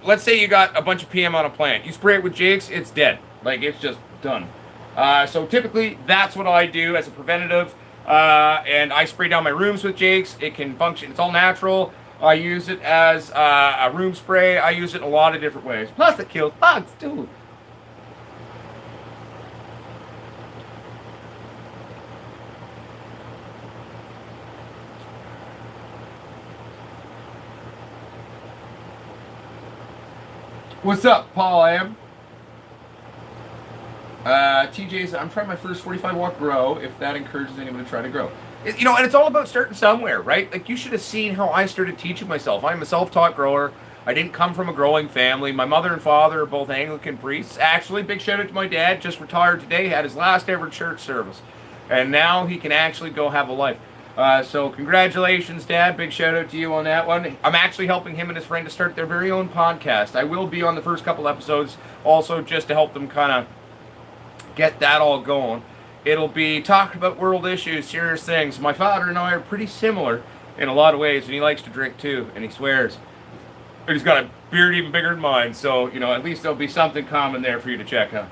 Let's say you got a bunch of PM on a plant. You spray it with Jake's, it's dead. Like, it's just done. So typically, that's what I do as a preventative. And I spray down my rooms with Jake's. It can function. It's all natural. I use it as a room spray. I use it in a lot of different ways. Plus, it kills bugs too. What's up, Paul? TJ's. I'm trying my first 45 watt grow. If that encourages anyone to try to grow, and it's all about starting somewhere, right? Like you should have seen how I started teaching myself. I'm a self-taught grower. I didn't come from a growing family. My mother and father are both Anglican priests. Actually, big shout out to my dad. Just retired today. Had his last ever church service, and now he can actually go have a life. So congratulations, Dad. Big shout out to you on that one. I'm actually helping him and his friend to start their very own podcast. I will be on the first couple episodes also just to help them kind of get that all going. It'll be talking about world issues, serious things. My father and I are pretty similar in a lot of ways, and he likes to drink too, and he swears. But he's got a beard even bigger than mine, so, at least there'll be something common there for you to check out.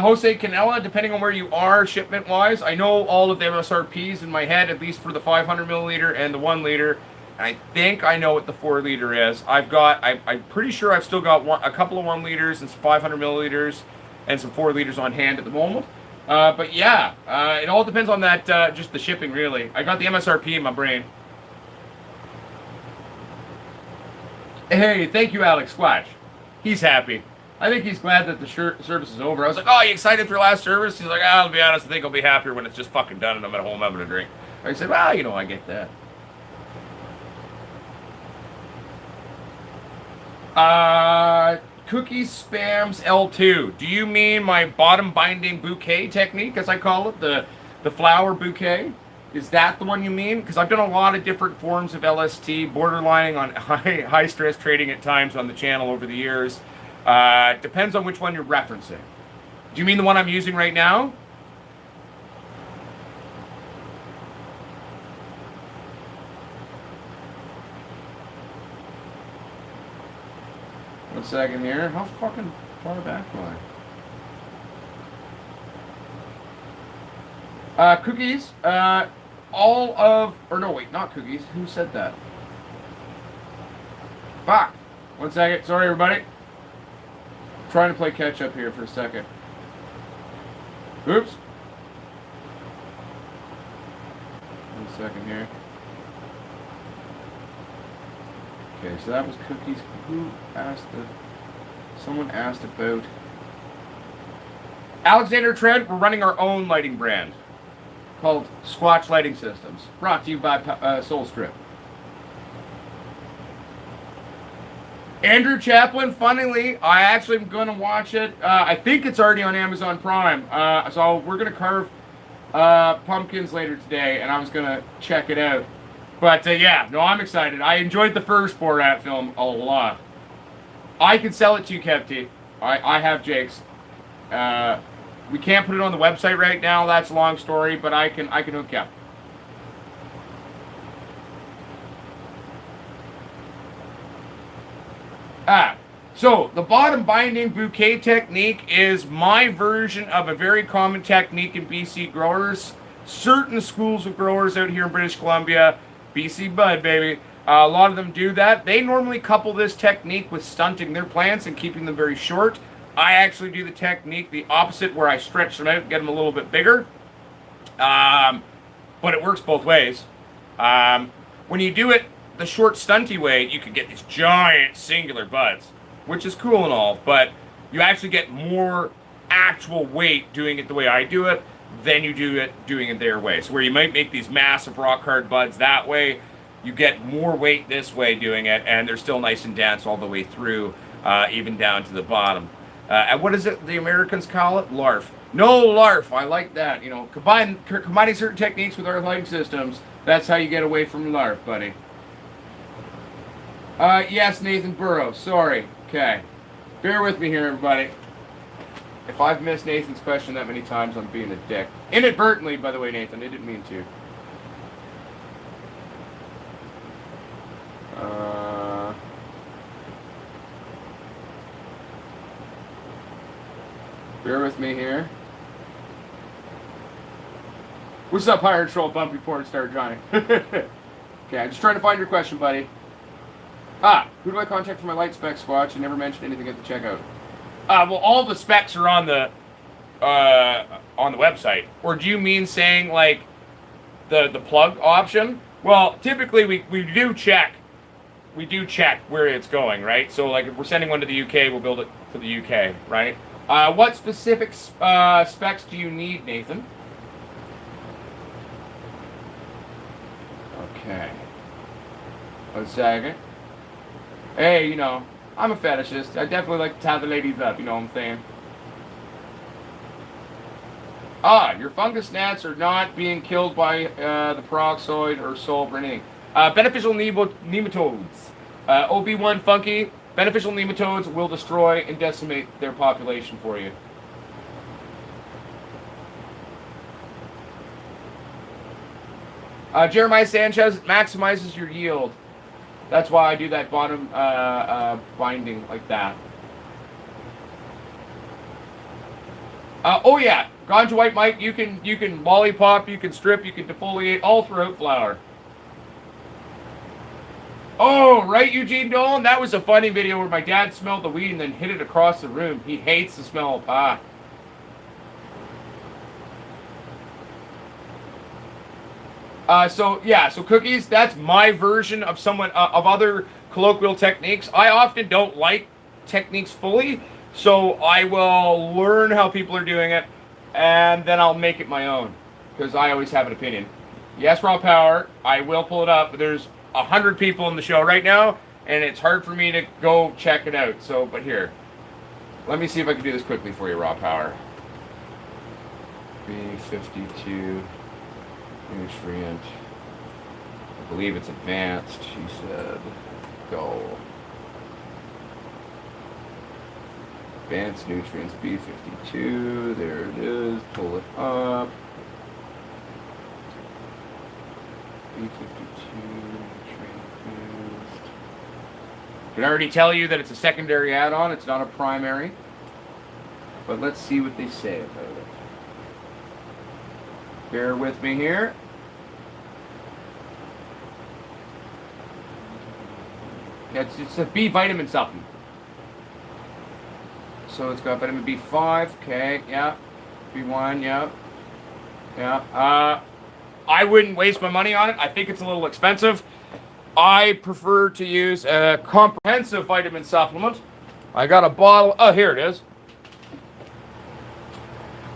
Jose Canella, depending on where you are shipment-wise, I know all of the MSRPs in my head, at least for the 500 milliliter and the 1 liter. I think I know what the 4 liter is. I'm pretty sure I've still got a couple of 1 liters and some 500 milliliters and some 4 liters on hand at the moment. But yeah, it all depends on that, just the shipping really. I got the MSRP in my brain. Hey, thank you, Alex Squatch. He's happy. I think he's glad that the service is over. I was like, oh, you excited for your last service? He's like, I'll be honest, I think I'll be happier when it's just fucking done and I'm at home having a drink. I said, well, I get that. Cookies Spams L2. Do you mean my bottom binding bouquet technique, as I call it? The flower bouquet? Is that the one you mean? Because I've done a lot of different forms of LST, borderlining on high stress trading at times on the channel over the years. Depends on which one you're referencing. Do you mean the one I'm using right now? One second here. How fucking far back am I? Cookies. Not cookies. Who said that? Fuck. 1 second. Sorry, everybody. Trying to play catch up here for a second. Oops. 1 second here. Okay, so that was cookies. Who asked someone asked about Alexander Trent. We're running our own lighting brand called Squatch Lighting Systems, brought to you by Soulstrip. Andrew Chaplin, funnily, I actually am going to watch it. I think it's already on Amazon Prime. So we're going to carve pumpkins later today, and I was going to check it out. But yeah, no, I'm excited. I enjoyed the first Borat film a lot. I can sell it to you, Kev. I have Jake's. We can't put it on the website right now. That's a long story, but I can hook you up. So the bottom binding bouquet technique is my version of a very common technique in BC growers. Certain schools of growers out here in British Columbia, BC Bud, baby, a lot of them do that. They normally couple this technique with stunting their plants and keeping them very short. I actually do the technique the opposite, where I stretch them out and get them a little bit bigger. But it works both ways. When you do it the short stunty way, you can get these giant singular buds, which is cool and all, but you actually get more actual weight doing it the way I do it than you do it doing it their way. So where you might make these massive rock hard buds that way, you get more weight this way doing it, and they're still nice and dense all the way through, even down to the bottom. And what is it the Americans call it? LARF. No, LARF. I like that. Combining certain techniques with our lighting systems, that's how you get away from LARF, buddy. Yes, Nathan Burrow. Sorry. Okay. Bear with me here, everybody. If I've missed Nathan's question that many times, I'm being a dick. Inadvertently, by the way, Nathan. I didn't mean to. Bear with me here. What's up, Pirate Troll, Bumpy Porn Star Johnny? Okay, I'm just trying to find your question, buddy. Who do I contact for my light spec squatch? You never mentioned anything at the checkout. Well, all the specs are on the website. Or do you mean saying like the plug option? Well, typically we do check. We do check where it's going, right? So like if we're sending one to the UK, we'll build it for the UK, right? What specific specs do you need, Nathan? Okay. 1 second. Hey, you know, I'm a fetishist. I definitely like to tie the ladies up, you know what I'm saying? Your fungus gnats are not being killed by the peroxide or sulfur or anything. Beneficial nematodes. OB1 funky. Beneficial nematodes will destroy and decimate their population for you. Jeremiah Sanchez maximizes your yield. That's why I do that bottom binding like that. Oh yeah, Ganja White Mike, you can lollipop, you can strip, you can defoliate all throughout flower. Oh, right, Eugene Dolan? That was a funny video where my dad smelled the weed and then hid it across the room. He hates the smell of pot. So cookies, that's my version of of other colloquial techniques. I often don't like techniques fully, so I will learn how people are doing it, and then I'll make it my own, because I always have an opinion. Yes, Raw Power, I will pull it up, but there's 100 people in the show right now, and it's hard for me to go check it out. So, but here, let me see if I can do this quickly for you, Raw Power. B52 nutrient. I believe it's advanced, she said. Go. Advanced nutrients, B52. There it is. Pull it up. B52. I can already tell you that it's a secondary add-on. It's not a primary. But let's see what they say about it. Bear with me here. Yeah, it's a B vitamin supplement. So it's got vitamin B5. Okay, yeah. B1, yeah. Yeah. I wouldn't waste my money on it. I think it's a little expensive. I prefer to use a comprehensive vitamin supplement. I got a bottle. Oh, here it is.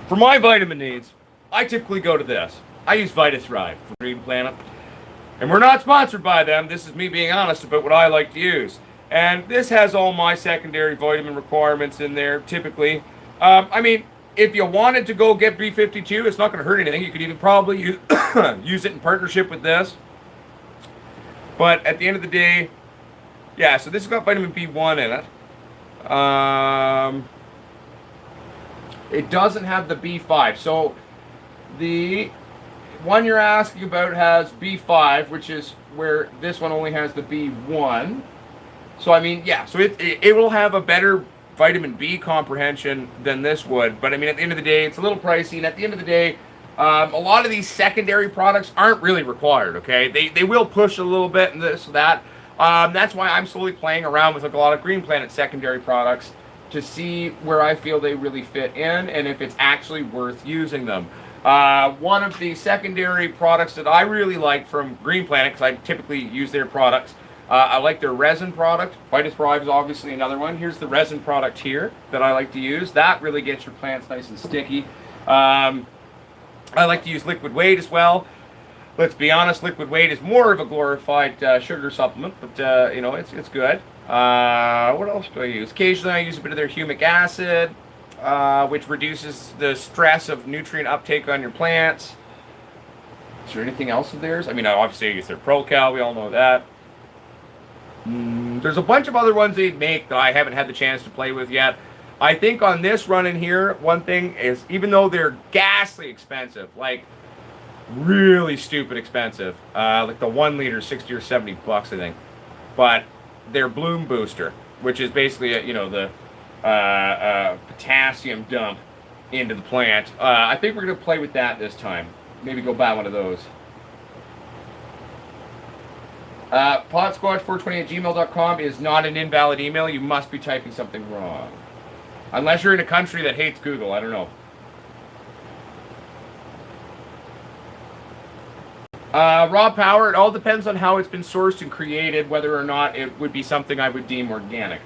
For my vitamin needs, I typically go to this. I use VitaThrive from Green Planet. And we're not sponsored by them. This is me being honest about what I like to use. And this has all my secondary vitamin requirements in there, typically. I mean, if you wanted to go get B52, it's not going to hurt anything. You could even probably use it in partnership with this. But at the end of the day, yeah, so this has got vitamin B1 in it. It doesn't have the B5. So the one you're asking about has B5, which is where this one only has the B1. So I mean, yeah, so it will have a better vitamin B comprehension than this would. But I mean, at the end of the day, it's a little pricey. And at the end of the day, a lot of these secondary products aren't really required, okay? They will push a little bit and this, that. That's why I'm slowly playing around with like a lot of Green Planet secondary products to see where I feel they really fit in and if it's actually worth using them. One of the secondary products that I really like from Green Planet, because I typically use their products, I like their resin product. VitaThrive is obviously another one. Here's the resin product here that I like to use. That really gets your plants nice and sticky. I like to use liquid weight as well. Let's be honest, liquid weight is more of a glorified sugar supplement, but you know, it's good. What else do I use? Occasionally I use a bit of their humic acid, which reduces the stress of nutrient uptake on your plants. Is there anything else of theirs? I mean, obviously I use their ProCal, we all know that. There's a bunch of other ones they make that I haven't had the chance to play with yet. I think on this run in here, one thing is, even though they're ghastly expensive, like really stupid expensive, like the 1 liter, 60 or 70 bucks, I think. But their bloom booster, which is basically, you know, the potassium dump into the plant. I think we're going to play with that this time. maybe go buy one of those. Potsquatch420@gmail.com is not an invalid email. You must be typing something wrong. Unless you're in a country that hates Google. I don't know. Raw power, it all depends on how it's been sourced and created, whether or not it would be something I would deem organic.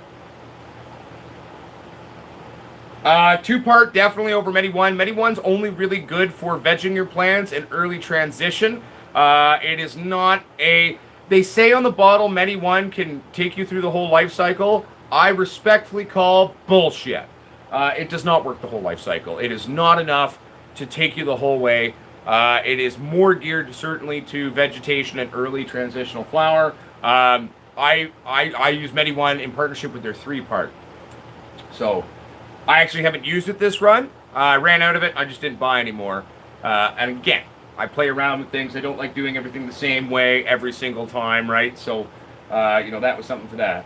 Two-part, definitely over Medi 1. Medi 1's only really good for vegging your plants and early transition. It is not a... They say on the bottle Medi 1 can take you through the whole life cycle. I respectfully call bullshit. It does not work the whole life cycle. It is not enough to take you the whole way. It is more geared certainly to vegetation and early transitional flower. I use Medi 1 in partnership with their 3-part. So I actually haven't used it this run. I ran out of it. I just didn't buy anymore. And again, I play around with things. I don't like doing everything the same way every single time, right? So, you know, that was something for that.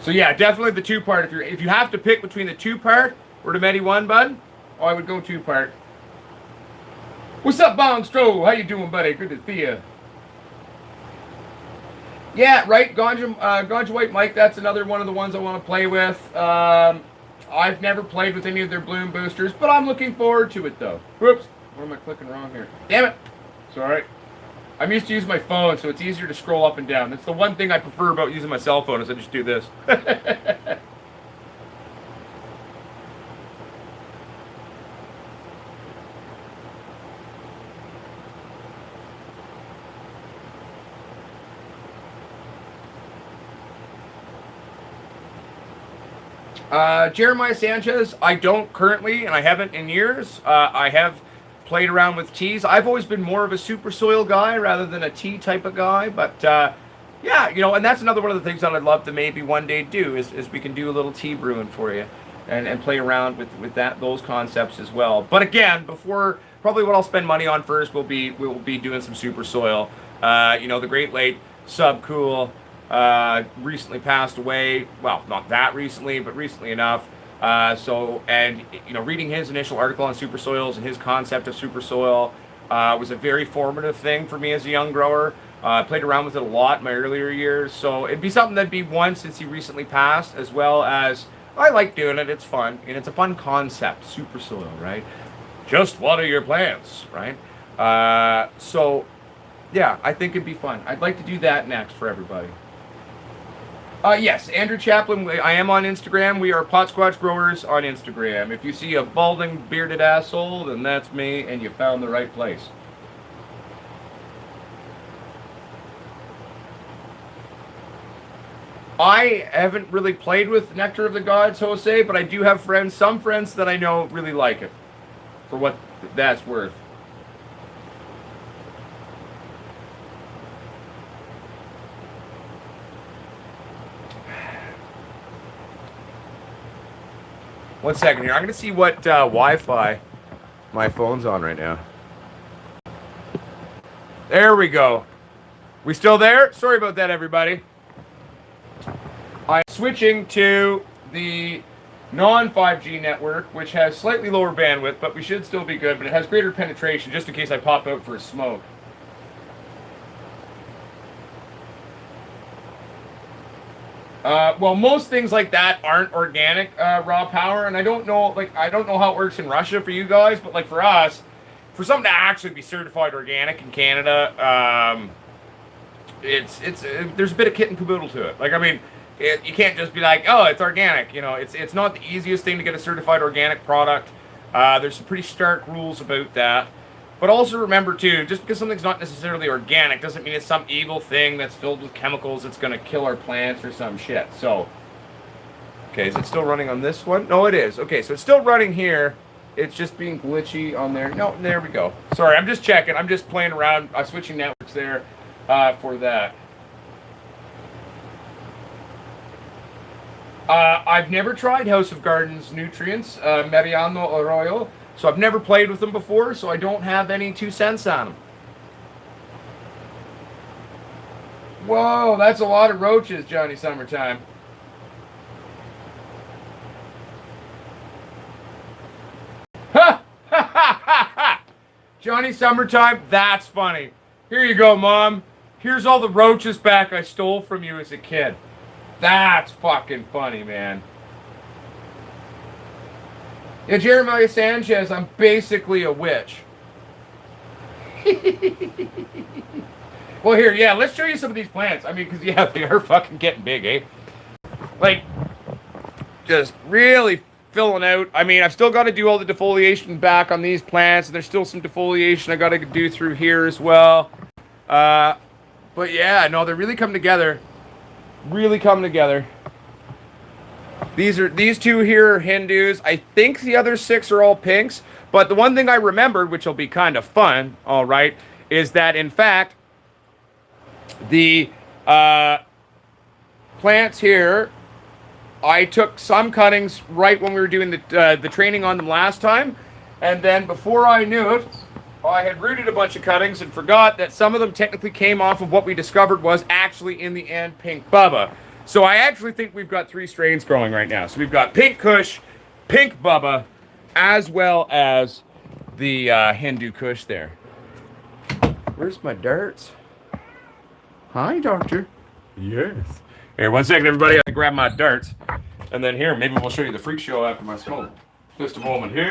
So yeah, definitely the 2-part. If you have to pick between the 2-part or the Medi 1, bud, I would go 2-part. What's up, Bong Stroh? How you doing, buddy? Good to see you. Yeah, right. Ganja White Mike. That's another one of the ones I want to play with. I've never played with any of their bloom boosters, but I'm looking forward to it, though. Whoops. What am I clicking wrong here? Damn it. It's all right. I'm used to using my phone, so it's easier to scroll up and down. That's the one thing I prefer about using my cell phone is I just do this. Jeremiah Sanchez, I don't currently, and I haven't in years. I have played around with teas. I've always been more of a super soil guy rather than a tea type of guy. But yeah, you know, and that's another one of the things that I'd love to maybe one day do is we can do a little tea brewing for you and play around with those concepts as well. But again, before probably what I'll spend money on first will be doing some super soil. You know, the great late Subcool. Recently passed away. Well, not that recently, but recently enough. And you know, reading his initial article on super soils and his concept of super soil was a very formative thing for me as a young grower. I played around with it a lot in my earlier years, so it'd be something that'd be one since he recently passed, as well as I like doing it. It's fun, and it's a fun concept, super soil, right? Just water your plants, right? So yeah, I think it'd be fun. I'd like to do that next for everybody. Yes, Andrew Chaplin, I am on Instagram. We are Potsquatch Growers on Instagram. If you see a balding, bearded asshole, then that's me, and you found the right place. I haven't really played with Nectar of the Gods, Jose, but I do have friends, some friends that I know really like it, for what that's worth. One second here. I'm going to see what Wi-Fi my phone's on right now. There we go. We still there? Sorry about that, everybody. I'm switching to the non-5G network, which has slightly lower bandwidth, but we should still be good, but it has greater penetration, just in case I pop out for a smoke. Well, most things like that aren't organic raw power, and I don't know how it works in Russia for you guys, but like for us, for something to actually be certified organic in Canada, there's a bit of kit and caboodle to it. Like, I mean, you can't just be like, oh, it's organic. You know, it's not the easiest thing to get a certified organic product. There's some pretty stark rules about that. But also remember, too, just because something's not necessarily organic doesn't mean it's some evil thing that's filled with chemicals that's going to kill our plants or some shit. So, okay, is it still running on this one? No, it is. Okay, so it's still running here. It's just being glitchy on there. No, there we go. Sorry, I'm just checking. I'm just playing around. I'm switching networks there for that. I've never tried House of Gardens nutrients, Mariano Arroyo. So I've never played with them before, so I don't have any 2 cents on them. Whoa, that's a lot of roaches, Johnny Summertime. Ha! Ha ha ha ha! Johnny Summertime, that's funny. Here you go, Mom. Here's all the roaches back I stole from you as a kid. That's fucking funny, man. Yeah, Jeremiah Sanchez, I'm basically a witch. Well, here, yeah, let's show you some of these plants. I mean, because, yeah, they are fucking getting big, eh? Like, just really filling out. I mean, I've still got to do all the defoliation back on these plants. There's still some defoliation I got to do through here as well. But yeah, no, they're really coming together. Really coming together. These two here are Hindus. I think the other 6 are all pinks. But the one thing I remembered, which will be kind of fun, all right, is that in fact the plants here, I took some cuttings right when we were doing the training on them last time, and then before I knew it, I had rooted a bunch of cuttings and forgot that some of them technically came off of what we discovered was actually in the end Pink Bubba. So I actually think we've got 3 strains growing right now. So we've got Pink Kush, Pink Bubba, as well as the Hindu Kush there. Where's my darts? Hi, doctor. Yes. Here, 1 second, everybody. I grab my darts. And then here, maybe we'll show you the freak show after my smoke. Just a moment here.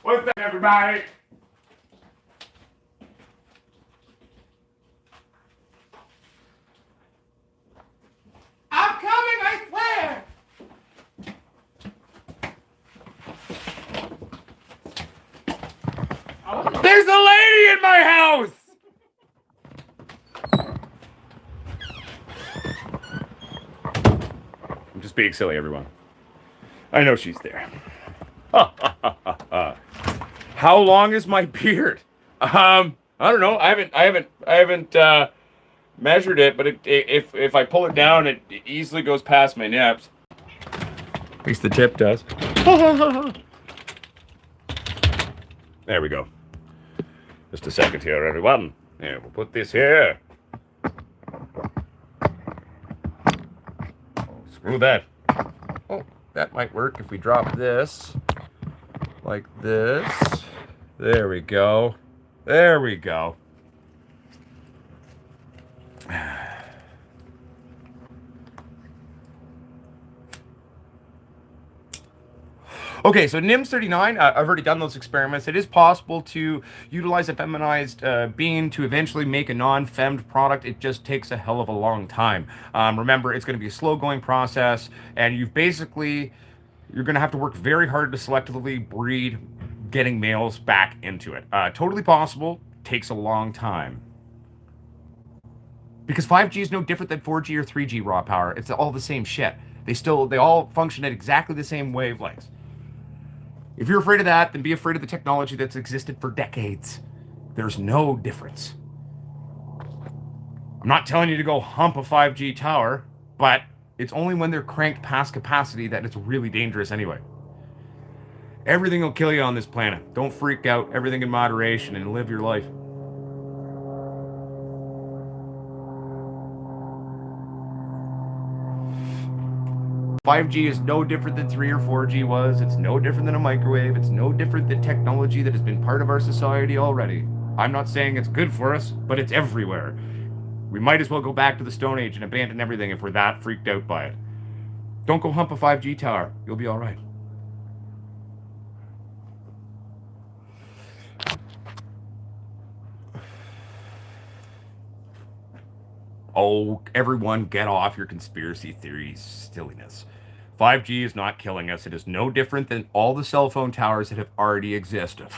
What's up, everybody? I'm coming, I swear! There's a lady in my house! I'm just being silly, everyone. I know she's there. How long is my beard? I don't know. I haven't measured it, but if I pull it down, it easily goes past my nips. At least the tip does. There we go. Just a second here, everyone. Yeah, we'll put this here. Oh, screw that. Oh, that might work if we drop this like this. There we go. There we go. Okay, so NIMS 39, I've already done those experiments. It is possible to utilize a feminized bean to eventually make a non-femmed product. It just takes a hell of a long time. Remember, it's going to be a slow-going process, and you're going to have to work very hard to selectively breed getting males back into it. Totally possible, takes a long time. Because 5G is no different than 4G or 3G raw power. It's all the same shit. They all function at exactly the same wavelengths. If you're afraid of that, then be afraid of the technology that's existed for decades. There's no difference. I'm not telling you to go hump a 5G tower, but it's only when they're cranked past capacity that it's really dangerous anyway. Everything will kill you on this planet. Don't freak out. Everything in moderation and live your life. "5G is no different than 3 or 4G was. It's no different than a microwave. It's no different than technology that has been part of our society already. I'm not saying it's good for us, but it's everywhere. We might as well go back to the Stone Age and abandon everything if we're that freaked out by it. Don't go hump a 5G tower. You'll be all right." Oh, everyone get off your conspiracy theories silliness. 5G is not killing us. It is no different than all the cell phone towers that have already existed.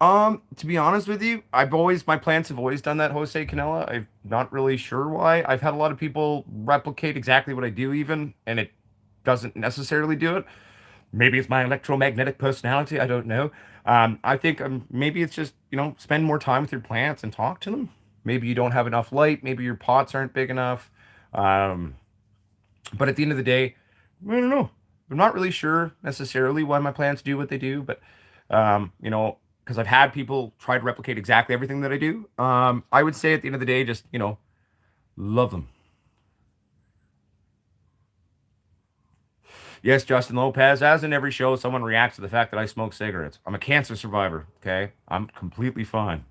To be honest with you, my plants have always done that, Jose Canella. I'm not really sure why. I've had a lot of people replicate exactly what I do even, and it doesn't necessarily do it. Maybe it's my electromagnetic personality. I don't know. I think maybe it's just, spend more time with your plants and talk to them. Maybe you don't have enough light. Maybe your pots aren't big enough. But at the end of the day, I don't know. I'm not really sure necessarily why my plants do what they do. But, because I've had people try to replicate exactly everything that I do. I would say at the end of the day, just, Love them. Yes, Justin Lopez, as in every show, someone reacts to the fact that I smoke cigarettes. I'm a cancer survivor, okay? I'm completely fine.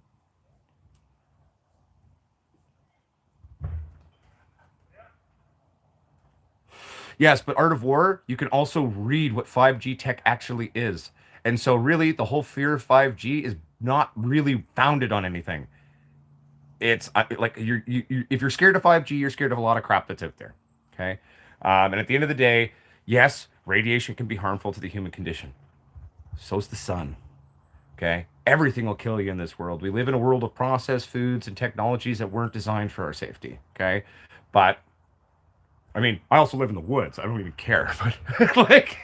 Yes, but Art of War, you can also read what 5G tech actually is. And so, really, the whole fear of 5G is not really founded on anything. It's like if you're scared of 5G, you're scared of a lot of crap that's out there. Okay. And at the end of the day, yes, radiation can be harmful to the human condition. So's the sun. Okay. Everything will kill you in this world. We live in a world of processed foods and technologies that weren't designed for our safety. Okay. But I mean, I also live in the woods. I don't even care. But like,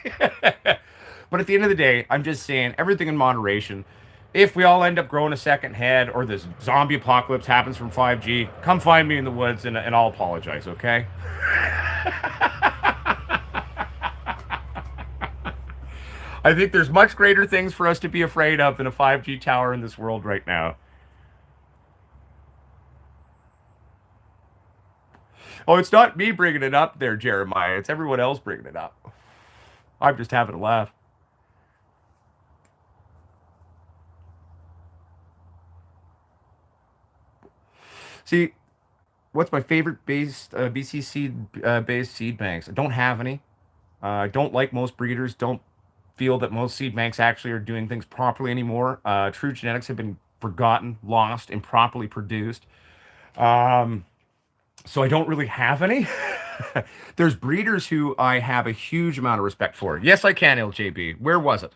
but at the end of the day, I'm just saying everything in moderation. If we all end up growing a second head or this zombie apocalypse happens from 5G, come find me in the woods and I'll apologize, okay? I think there's much greater things for us to be afraid of than a 5G tower in this world right now. Oh, it's not me bringing it up there, Jeremiah. It's everyone else bringing it up. I'm just having a laugh. See, what's my favorite BC seed based seed banks? I don't have any. I don't like most breeders. Don't feel that most seed banks actually are doing things properly anymore. True genetics have been forgotten, lost, improperly produced. Um, so I don't really have any. There's breeders who I have a huge amount of respect for. Yes, I can, LJB. Where was it?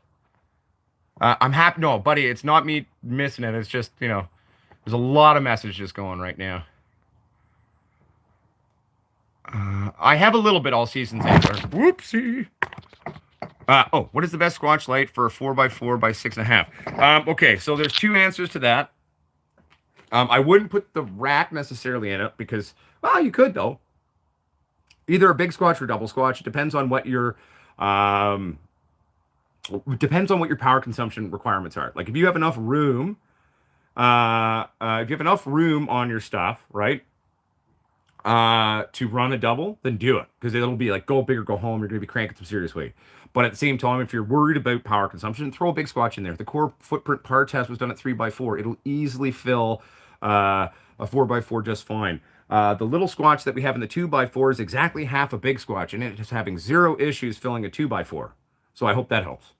I'm happy. No, buddy, it's not me missing it. It's just, there's a lot of messages going right now. I have a little bit all seasons antler. Whoopsie. Oh, what is the best squatch light for a 4x4 by 6.5? Okay, so there's two answers to that. I wouldn't put the rack necessarily in it because, well, you could though. Either a big squatch or double squatch. It um, depends on what your power consumption requirements are. Like if you have enough room, if you have enough room on your stuff, right, to run a double, then do it because it'll be like go big or go home. You're going to be cranking some serious weight. But at the same time, if you're worried about power consumption, throw a big squatch in there. The core footprint par test was done at 3x4. It'll easily fill a 4x4 just fine. The little squatch that we have in the 2x4 is exactly half a big squatch, and it is having zero issues filling a 2x4. So I hope that helps.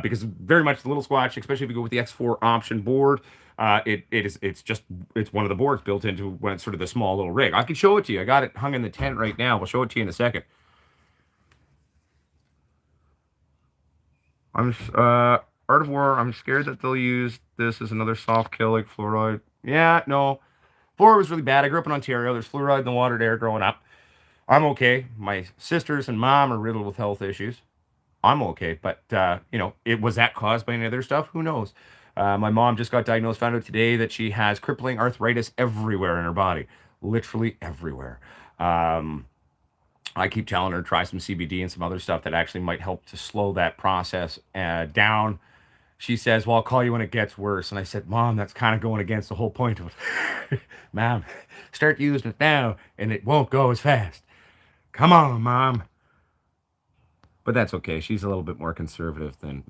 Because very much the little squatch, especially if you go with the X4 option board, it's one of the boards built into when it's sort of the small little rig. I can show it to you. I got it hung in the tent right now. We'll show it to you in a second. Art of War. I'm scared that they'll use this as another soft kill like fluoride. Yeah, no, fluoride was really bad. I grew up in Ontario. There's fluoride in the water there growing up. I'm okay. My sisters and mom are riddled with health issues. I'm okay, but it was that caused by any other stuff? Who knows? My mom just got diagnosed, found out today that she has crippling arthritis everywhere in her body, literally everywhere. Um, I keep telling her try some CBD and some other stuff that actually might help to slow that process down. She says, "Well, I'll call you when it gets worse." And I said, "Mom, that's kind of going against the whole point of it. Mom, start using it now, and it won't go as fast. Come on, Mom." But that's okay. She's a little bit more conservative than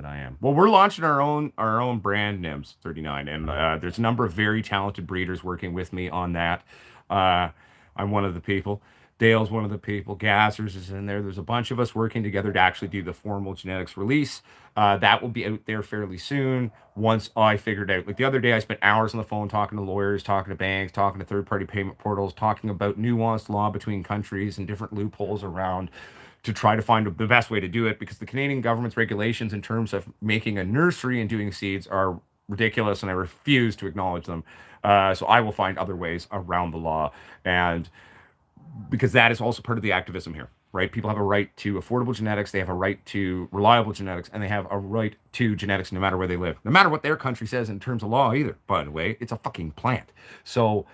I am. Well, we're launching our own brand, NIMS 39, and there's a number of very talented breeders working with me on that. Uh, I'm one of the people. Dale's one of the people. Gassers is in there. There's a bunch of us working together to actually do the formal genetics release. That will be out there fairly soon once I figured out. Like the other day, I spent hours on the phone talking to lawyers, talking to banks, talking to third-party payment portals, talking about nuanced law between countries and different loopholes around to try to find the best way to do it because the Canadian government's regulations in terms of making a nursery and doing seeds are ridiculous and I refuse to acknowledge them. So I will find other ways around the law. And because that is also part of the activism here, right? People have a right to affordable genetics, they have a right to reliable genetics, and they have a right to genetics no matter where they live, no matter what their country says in terms of law either. By the way, it's a fucking plant. So,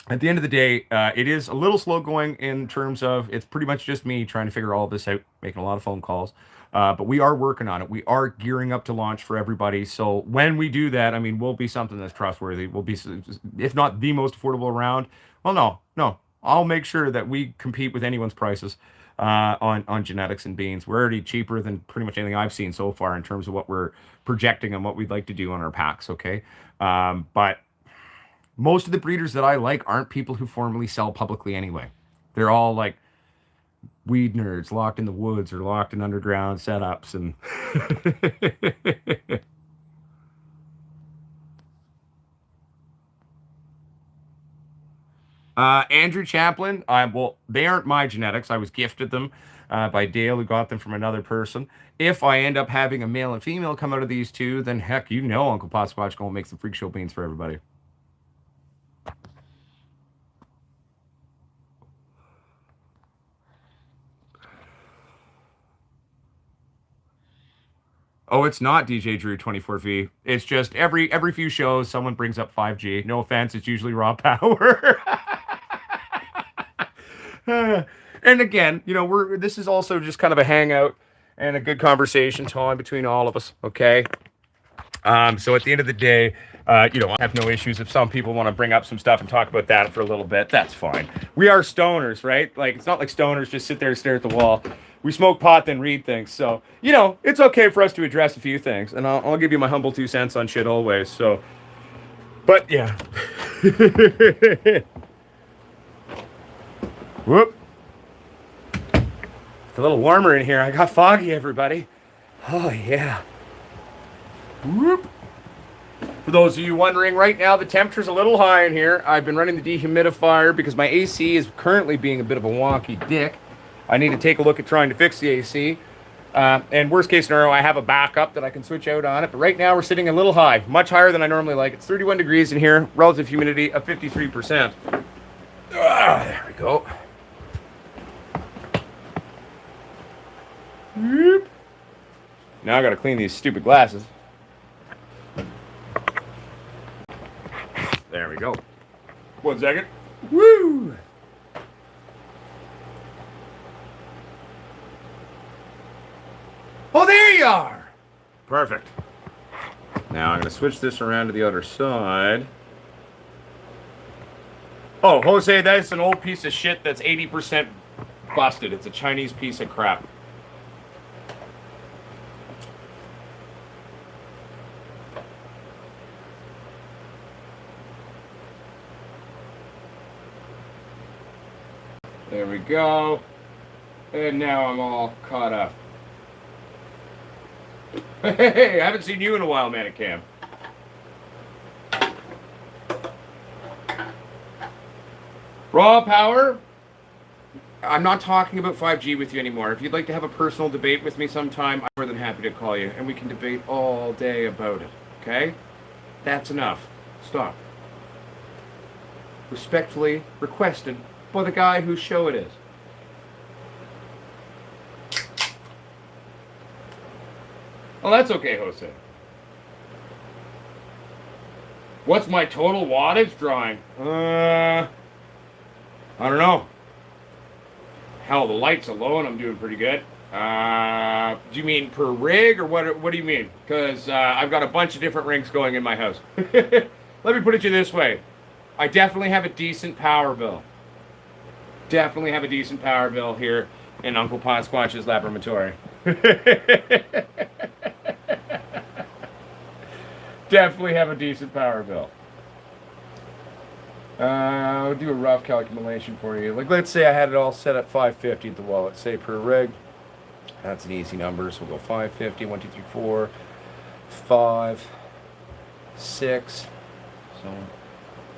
at the end of the day, it is a little slow going in terms of it's pretty much just me trying to figure all this out, making a lot of phone calls. But we are working on it. We are gearing up to launch for everybody. So when we do that, I mean, we'll be something that's trustworthy. We'll be, if not the most affordable around. Well, no. I'll make sure that we compete with anyone's prices on genetics and beans. We're already cheaper than pretty much anything I've seen so far in terms of what we're projecting and what we'd like to do on our packs. Okay, but most of the breeders that I like aren't people who formally sell publicly anyway. They're all like weed nerds locked in the woods or locked in underground setups and Andrew Chaplin, well, they aren't my genetics. I was gifted them by Dale, who got them from another person. If I end up having a male and female come out of these two, then heck, you know Uncle Potsquatch gonna make some freak show beans for everybody. Oh, it's not DJ Drew 24V. It's just every few shows someone brings up 5G. No offense, it's usually raw power. And again, we're this is also just kind of a hangout and a good conversation time between all of us. Okay. So at the end of the day, I have no issues if some people want to bring up some stuff and talk about that for a little bit. That's fine. We are stoners, right? Like, it's not like stoners just sit there and stare at the wall. We smoke pot, then read things. So, it's okay for us to address a few things. And I'll give you my humble 2 cents on shit always. So, but yeah. Whoop. It's a little warmer in here. I got foggy, everybody. Oh, yeah. Whoop. For those of you wondering, right now the temperature's a little high in here. I've been running the dehumidifier because my AC is currently being a bit of a wonky dick. I need to take a look at trying to fix the AC. And worst case scenario, I have a backup that I can switch out on it. But right now we're sitting a little high, much higher than I normally like. It's 31 degrees in here, relative humidity of 53%. There we go. Whoop. Now I gotta clean these stupid glasses. There we go. 1 second. Woo! Oh, there you are! Perfect. Now I'm going to switch this around to the other side. Oh, Jose, that's an old piece of shit that's 80% busted. It's a Chinese piece of crap. There we go. And now I'm all caught up. Hey, I haven't seen you in a while, Manicam. Raw power? I'm not talking about 5G with you anymore. If you'd like to have a personal debate with me sometime, I'm more than happy to call you, and we can debate all day about it. Okay? That's enough. Stop. Respectfully requested by the guy whose show it is. Oh, that's okay, Jose. What's my total wattage drawing? I don't know. Hell, the lights alone, I'm doing pretty good. Do you mean per rig, or what do you mean? Because I've got a bunch of different rigs going in my house. Let me put it to you this way. I definitely have a decent power bill. Definitely have a decent power bill here in Uncle Potsquatch's laboratory. Definitely have a decent power bill. I'll do a rough calculation for you. Like, let's say I had it all set at 550 at the wall. Let's say per rig. That's an easy number. So we'll go 550, 1, 2, 3, 4, 5, 6. So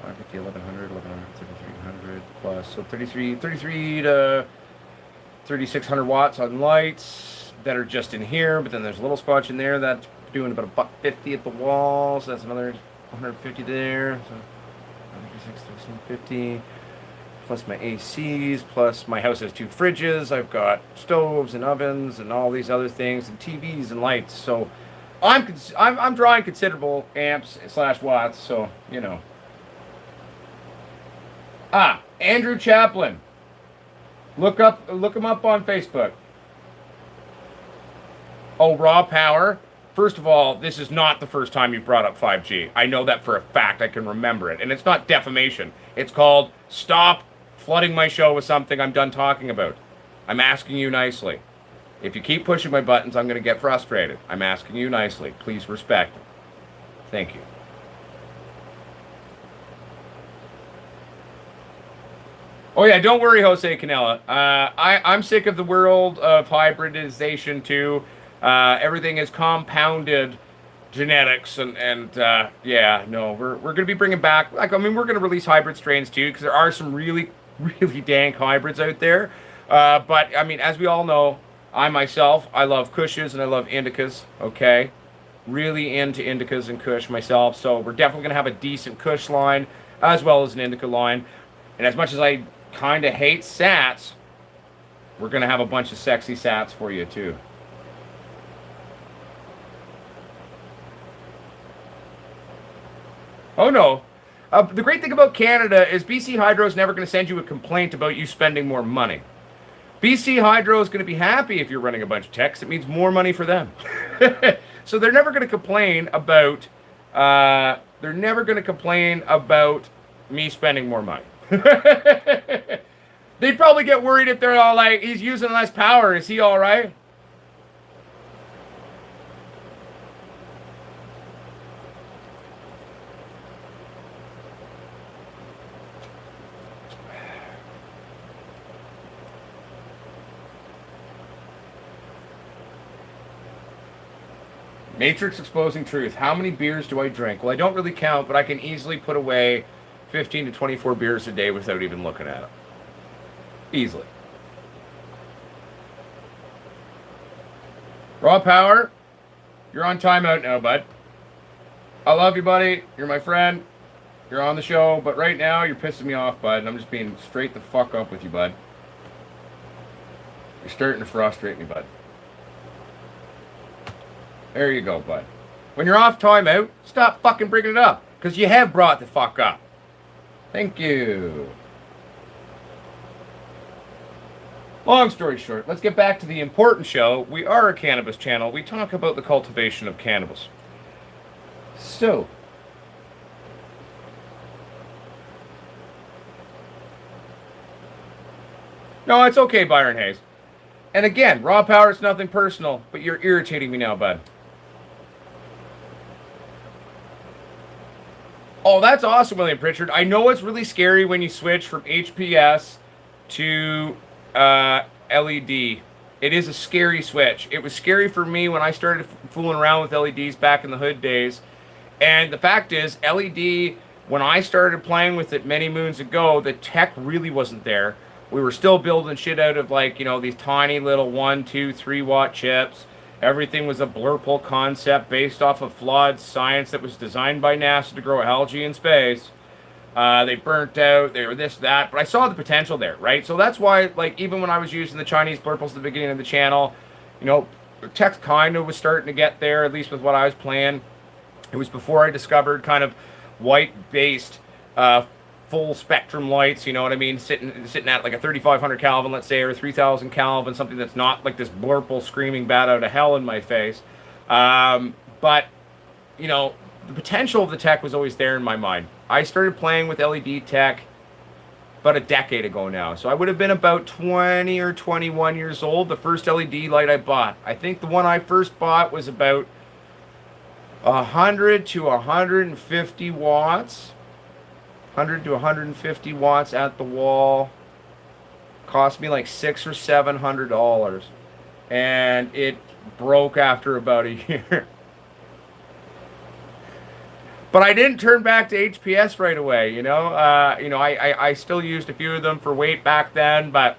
550, 1100, 3300 plus. So 33 to 3600 watts on lights that are just in here. But then there's a little squatch in there that's doing about $1.50 at the wall. So that's another 150 there. So 1350 plus my ACs, plus my house has 2 fridges. I've got stoves and ovens and all these other things, and TVs and lights. So I'm drawing considerable amps / watts. So Andrew Chaplin. Look him up on Facebook. Oh, raw power. First of all, this is not the first time you've brought up 5G. I know that for a fact. I can remember it. And it's not defamation. It's called stop flooding my show with something I'm done talking about. I'm asking you nicely. If you keep pushing my buttons, I'm going to get frustrated. I'm asking you nicely. Please respect. Thank you. Oh yeah, don't worry, Jose Canella. I'm sick of the world of hybridization too. Everything is compounded genetics, and yeah, no, we're going to be bringing back. Like, I mean, we're going to release hybrid strains too, because there are some really dank hybrids out there. But I mean, as we all know, I myself, I love Kushes and I love Indicas. Okay, really into Indicas and Kush myself. So we're definitely going to have a decent Kush line as well as an Indica line. And as much as I kind of hate Sats, we're going to have a bunch of sexy Sats for you too. Oh no. The great thing about Canada is BC Hydro is never going to send you a complaint about you spending more money. BC Hydro is going to be happy if you're running a bunch of techs. It means more money for them. So they're never going to complain about me spending more money. They'd probably get worried if they're all like, he's using less power. Is he all right? Matrix exposing truth. How many beers do I drink? Well, I don't really count, but I can easily put away 15 to 24 beers a day without even looking at them. Easily. Raw power. You're on timeout now, bud. I love you, buddy. You're my friend. You're on the show, but right now you're pissing me off, bud, and I'm just being straight the fuck up with you, bud. You're starting to frustrate me, bud. There you go, bud. When you're off timeout, stop fucking bringing it up, because you have brought the fuck up. Thank you. Long story short, let's get back to the important show. We are a cannabis channel. We talk about the cultivation of cannabis. So, no, it's okay, Byron Hayes. And again, raw power is nothing personal, but you're irritating me now, bud. Oh, that's awesome, William Pritchard. I know it's really scary when you switch from HPS to LED. It is a scary switch. It was scary for me when I started fooling around with LEDs back in the hood days. And the fact is, LED, when I started playing with it many moons ago, the tech really wasn't there. We were still building shit out of, like, you know, these tiny little 1, 2, 3 watt chips. Everything was a blurple concept based off of flawed science that was designed by NASA to grow algae in space. They burnt out, they were this, that, but I saw the potential there, right? So that's why, like, even when I was using the Chinese blurples at the beginning of the channel, you know, the tech kind of was starting to get there, at least with what I was playing. It was before I discovered kind of white-based full spectrum lights, you know what I mean, sitting at like a 3500 Kelvin, let's say, or 3000 Kelvin, something that's not like this blurple screaming bat out of hell in my face. But, you know, the potential of the tech was always there in my mind. I started playing with LED tech about a decade ago now, so I would have been about 20 or 21 years old. The first LED light I bought, I think the one I first bought was about 100 to 150 watts. 100 to 150 watts at the wall. Cost me like $600 or $700, and it broke after about a year. But I didn't turn back to HPS right away. You know, I still used a few of them for weight back then, but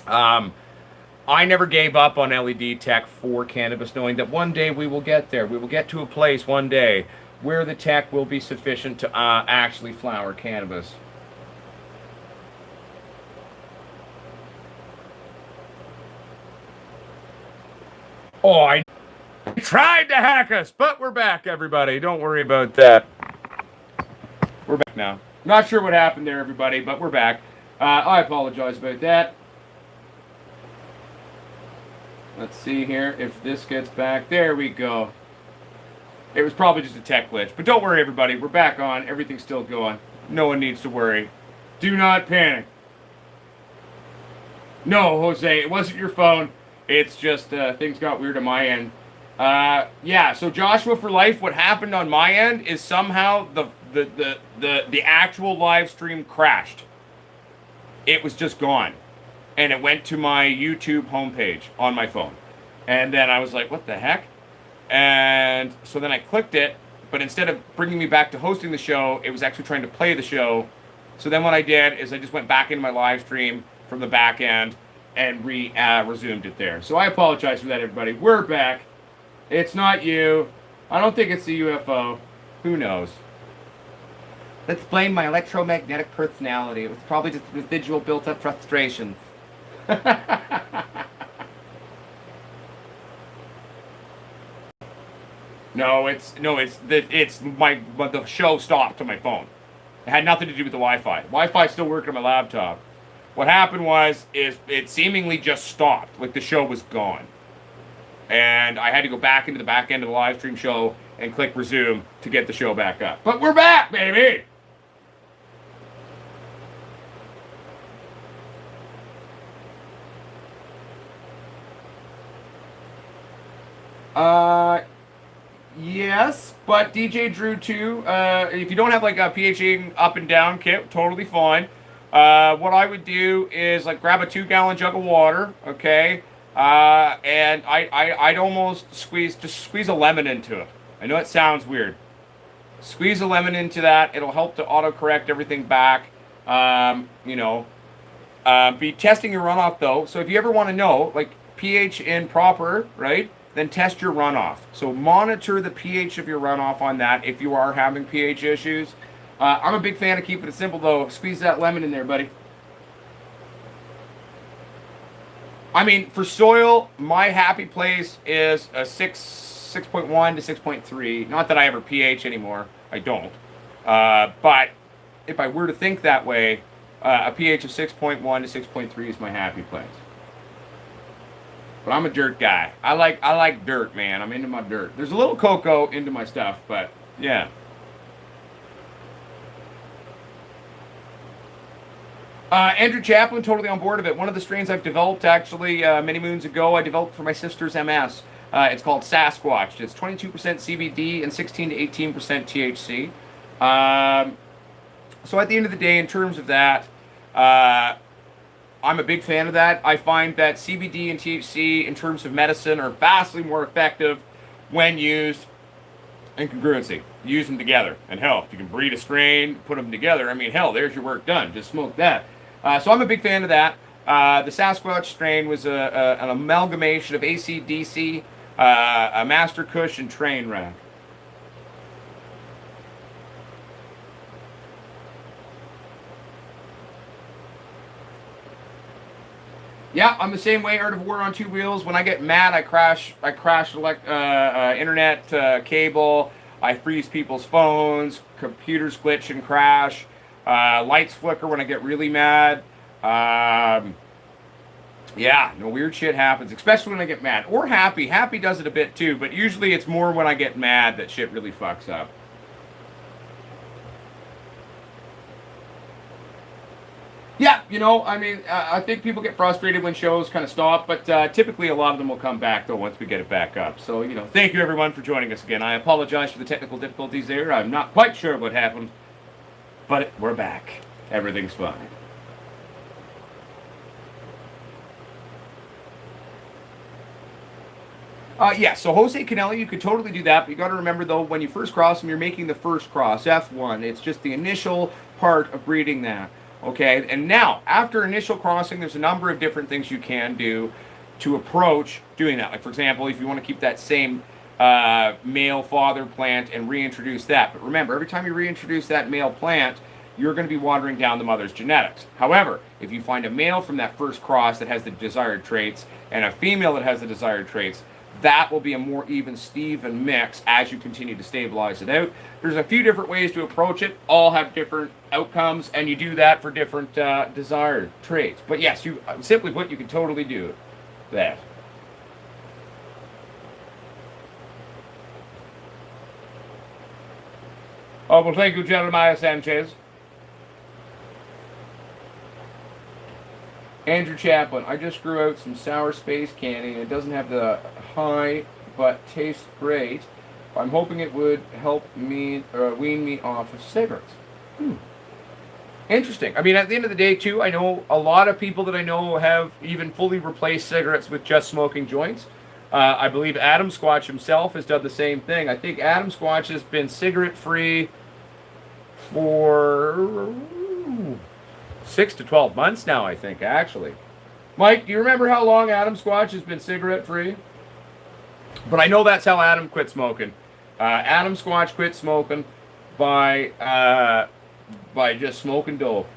I never gave up on LED tech for cannabis, knowing that one day we will get there. We will get to a place one day where the tech will be sufficient to actually flower cannabis. Oh, I tried to hack us, but we're back, everybody. Don't worry about that. We're back now. Not sure what happened there, everybody, but we're back. I apologize about that. Let's see here if this gets back. There we go. It was probably just a tech glitch. But don't worry, everybody. We're back on. Everything's still going. No one needs to worry. Do not panic. No, Jose, it wasn't your phone. It's just things got weird on my end. Yeah, so Joshua for Life, what happened on my end is somehow the actual live stream crashed. It was just gone. And it went to my YouTube homepage on my phone. And then I was like, what the heck? And so then I clicked it, but instead of bringing me back to hosting the show, it was actually trying to play the show. So then what I did is I just went back into my live stream from the back end and resumed it there. So I apologize for that, everybody. We're back. It's not you. I don't think it's the UFO. Who knows? Let's blame my electromagnetic personality. It was probably just residual built-up frustrations. The show stopped on my phone. It had nothing to do with the Wi-Fi. Wi-Fi still working on my laptop. What happened was it seemingly just stopped, like the show was gone, and I had to go back into the back end of the live stream show and click resume to get the show back up. But we're back, baby. Yes, but DJ Drew too. If you don't have like a pHing up and down kit, totally fine. What I would do is like grab a 2-gallon jug of water, okay, and I'd almost squeeze a lemon into it. I know it sounds weird. Squeeze a lemon into that. It'll help to autocorrect everything back. Be testing your runoff though. So if you ever want to know, like pH in proper, right? Then test your runoff. So monitor the pH of your runoff on that if you are having pH issues. I'm a big fan of keeping it simple though. Squeeze that lemon in there, buddy. I mean, for soil, my happy place is a 6.1 to 6.3. Not that I ever pH anymore. I don't. But if I were to think that way, a pH of 6.1 to 6.3 is my happy place. But I'm a dirt guy. I like dirt, man. I'm into my dirt. There's a little cocoa into my stuff, but yeah. Andrew Chaplin, totally on board of it. One of the strains I've developed actually many moons ago, I developed for my sister's MS. It's called Sasquatch. It's 22% CBD and 16 to 18% THC. So at the end of the day, in terms of that, I'm a big fan of that. I find that CBD and THC in terms of medicine are vastly more effective when used in congruency. Use them together. And hell, if you can breed a strain, put them together, I mean, hell, there's your work done. Just smoke that. So I'm a big fan of that. The Sasquatch strain was an amalgamation of AC/DC, a Master Kush, and Train Wreck. Yeah, I'm the same way. Art of War on 2 wheels. When I get mad, I crash internet cable. I freeze people's phones. Computers glitch and crash. Lights flicker when I get really mad. Yeah, no, weird shit happens, especially when I get mad. Or happy. Happy does it a bit too, but usually it's more when I get mad that shit really fucks up. Yeah, I mean, I think people get frustrated when shows kind of stop, but typically a lot of them will come back, though, once we get it back up. So, thank you, everyone, for joining us again. I apologize for the technical difficulties there. I'm not quite sure what happened, but we're back. Everything's fine. Yeah, so Jose Canelli, you could totally do that, but you got to remember, though, when you first cross them, you're making the first cross, F1. It's just the initial part of breeding that. Okay, and now, after initial crossing, there's a number of different things you can do to approach doing that. Like, for example, if you want to keep that same male father plant and reintroduce that. But remember, every time you reintroduce that male plant, you're going to be watering down the mother's genetics. However, if you find a male from that first cross that has the desired traits and a female that has the desired traits, that will be a more even Steven mix as you continue to stabilize it out. There's a few different ways to approach it. All have different outcomes, and you do that for different desired traits. But yes, you simply put, you can totally do that. Oh, well, thank you, Jeremiah Sanchez. Andrew Chaplin, I just grew out some sour space candy, and it doesn't have the high, but tastes great. I'm hoping it would help me wean me off of cigarettes. Interesting. I mean, at the end of the day, too, I know a lot of people that I know have even fully replaced cigarettes with just smoking joints. I believe Adam Squatch himself has done the same thing. I think Adam Squatch has been cigarette-free for 6 to 12 months now, I think, actually. Mike, do you remember how long Adam Squatch has been cigarette-free? But I know that's how Adam quit smoking. Adam Squatch quit smoking by just smoking dope.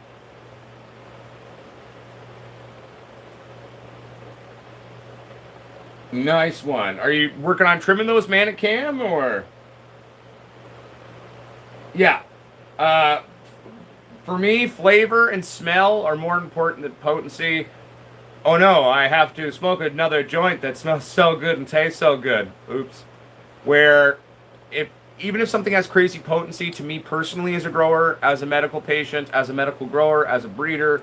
Nice one. Are you working on trimming those, man, at Cam, or? Yeah. For me, flavor and smell are more important than potency. Oh no, I have to smoke another joint that smells so good and tastes so good. Oops. Where, even if something has crazy potency, to me personally as a grower, as a medical patient, as a medical grower, as a breeder,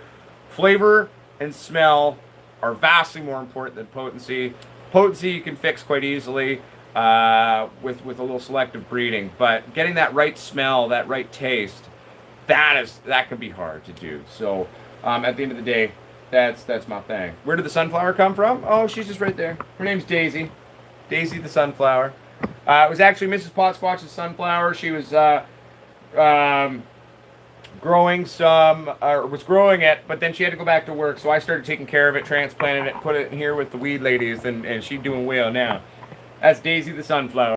flavor and smell are vastly more important than potency. Potency you can fix quite easily with a little selective breeding, but getting that right smell, that right taste, that can be hard to do. So at the end of the day, that's my thing. Where did the sunflower come from? Oh, she's just right there. Her name's Daisy. Daisy the sunflower. It was actually Mrs. Potsquatch's sunflower. She was growing was growing it, but then she had to go back to work, so I started taking care of it, transplanted it, put it in here with the weed ladies, and she's doing well now. That's Daisy the sunflower.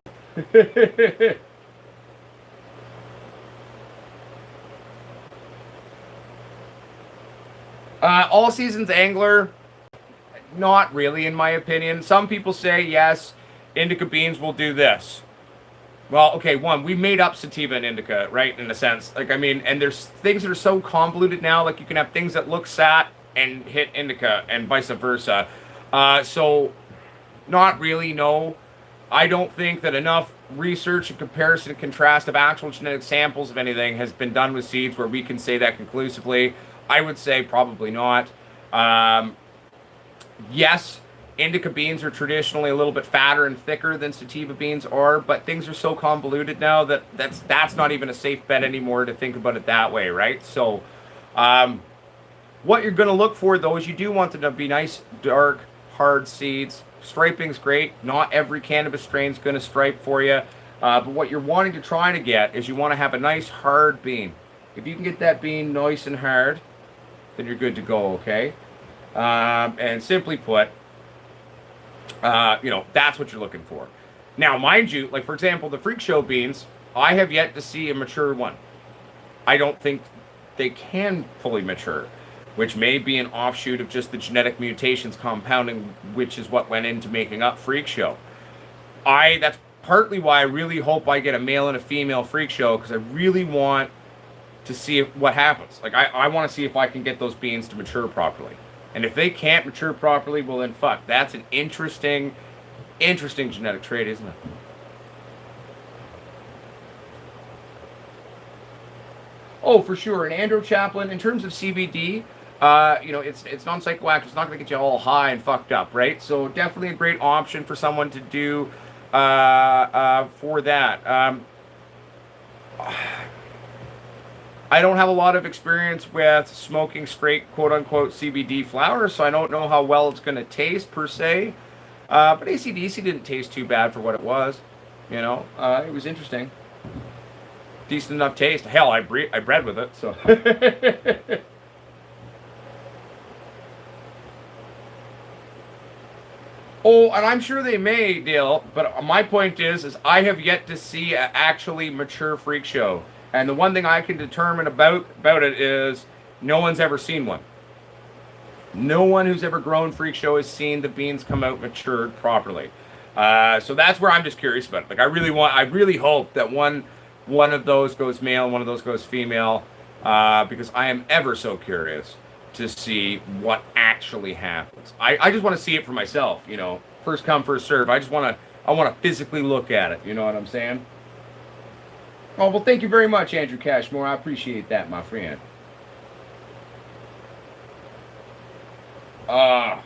All seasons angler, not really in my opinion. Some people say yes, indica beans will do this. Well, okay, we made up sativa and indica, right, in a sense. Like, I mean, and there's things that are so convoluted now, like you can have things that look sat and hit indica and vice versa. So, not really, no. I don't think that enough research and comparison and contrast of actual genetic samples of anything has been done with seeds where we can say that conclusively. I would say probably not. Yes, indica beans are traditionally a little bit fatter and thicker than sativa beans are, but things are so convoluted now that that's not even a safe bet anymore to think about it that way, right? So what you're going to look for, though, is you do want them to be nice, dark, hard seeds. Striping's great. Not every cannabis strain's going to stripe for you, but what you're wanting to try to get is you want to have a nice, hard bean. If you can get that bean nice and hard, then you're good to go, okay? And simply put, that's what you're looking for. Now, mind you, like, for example, the Freak Show beans, I have yet to see a mature one. I don't think they can fully mature, which may be an offshoot of just the genetic mutations compounding, which is what went into making up Freak Show. That's partly why I really hope I get a male and a female Freak Show, because I really want to see what happens. Like, I want to see if I can get those beans to mature properly. And if they can't mature properly, well then fuck. That's an interesting genetic trait, isn't it? Oh, for sure. And Andrew Chaplin, in terms of CBD, it's non-psychoactive. It's not going to get you all high and fucked up, right? So definitely a great option for someone to do for that. I don't have a lot of experience with smoking straight quote-unquote CBD flower, so I don't know how well it's going to taste per se. But AC/DC didn't taste too bad for what it was. It was interesting. Decent enough taste. Hell, I bred with it, so. Oh, and I'm sure they may, Dale, but my point is I have yet to see an actually mature Freak Show. And the one thing I can determine about it is no one's ever seen one. No one who's ever grown Freak Show has seen the beans come out matured properly. So that's where I'm just curious about it. Like I really hope that one of those goes male and one of those goes female, because I am ever so curious to see what actually happens. I just want to see it for myself, you know. First come, first serve. I want to physically look at it. You know what I'm saying? Oh, well, thank you very much, Andrew Cashmore. I appreciate that, my friend. Uh,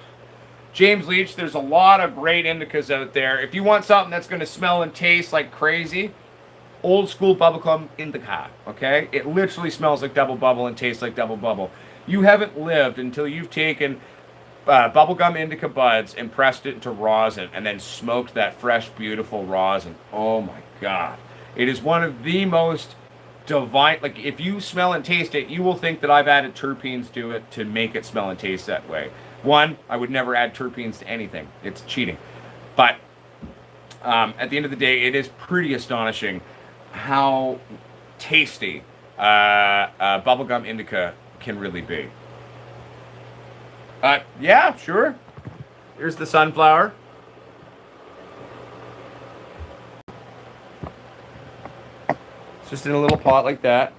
James Leach, there's a lot of great indicas out there. If you want something that's going to smell and taste like crazy, old school bubblegum indica, okay? It literally smells like double bubble and tastes like double bubble. You haven't lived until you've taken bubblegum indica buds and pressed it into rosin and then smoked that fresh, beautiful rosin. Oh my God. It is one of the most divine, like if you smell and taste it, you will think that I've added terpenes to it to make it smell and taste that way. One, I would never add terpenes to anything. It's cheating. But at the end of the day, it is pretty astonishing how tasty bubblegum indica can really be. Yeah, sure. Here's the sunflower. It's just in a little pot like that.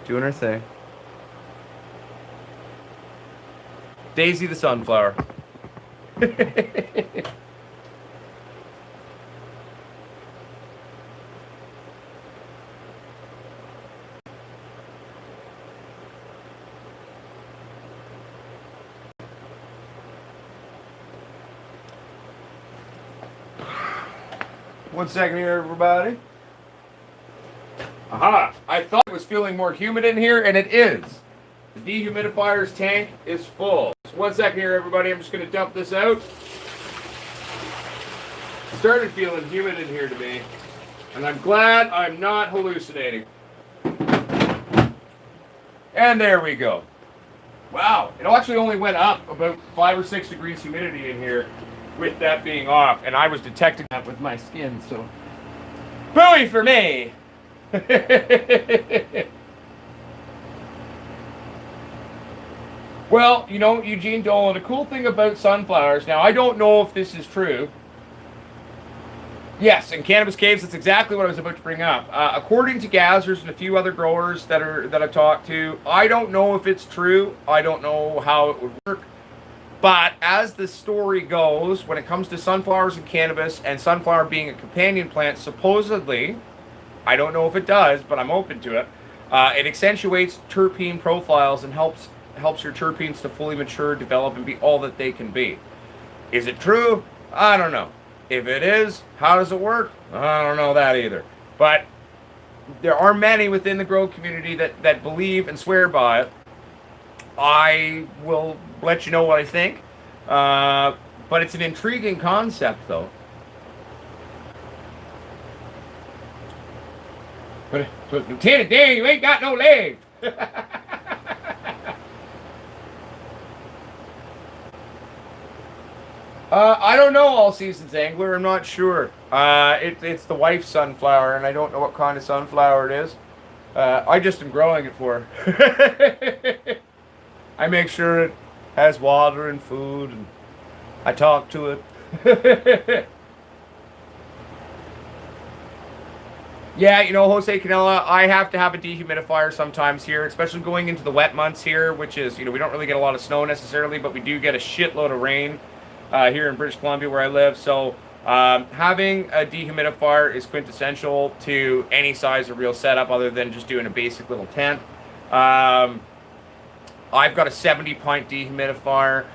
Doing her thing. Daisy the sunflower. 1 second here, everybody. Aha! I thought it was feeling more humid in here, and it is. The dehumidifier's tank is full. So 1 second here, everybody. I'm just going to dump this out. Started feeling humid in here to me, and I'm glad I'm not hallucinating. And there we go. Wow, it actually only went up about 5 or 6 degrees humidity in here with that being off, and I was detecting that with my skin, so booey for me. Well, you know, Eugene Dolan, the cool thing about sunflowers, now I don't know if this is true. Yes, in cannabis caves, that's exactly what I was about to bring up. According to Gazzers and a few other growers that I've talked to, I don't know if it's true. I don't know how it would work. But as the story goes, when it comes to sunflowers and cannabis, and sunflower being a companion plant, supposedly, I don't know if it does, but I'm open to it. It accentuates terpene profiles and helps your terpenes to fully mature, develop, and be all that they can be. Is it true? I don't know. If it is, how does it work? I don't know that either. But there are many within the grow community that believe and swear by it. I will let you know what I think. But it's an intriguing concept, though. But Lieutenant Dan, you ain't got no legs. I don't know, All Seasons Angler. I'm not sure. It's the wife's sunflower, and I don't know what kind of sunflower it is. I just am growing it for her. I make sure it has water and food, and I talk to it. Yeah, you know, Jose Canela, I have to have a dehumidifier sometimes here, especially going into the wet months here, which is, you know, we don't really get a lot of snow necessarily, but we do get a shitload of rain here in British Columbia where I live. So having a dehumidifier is quintessential to any size of real setup other than just doing a basic little tent. I've got a 70-pint dehumidifier.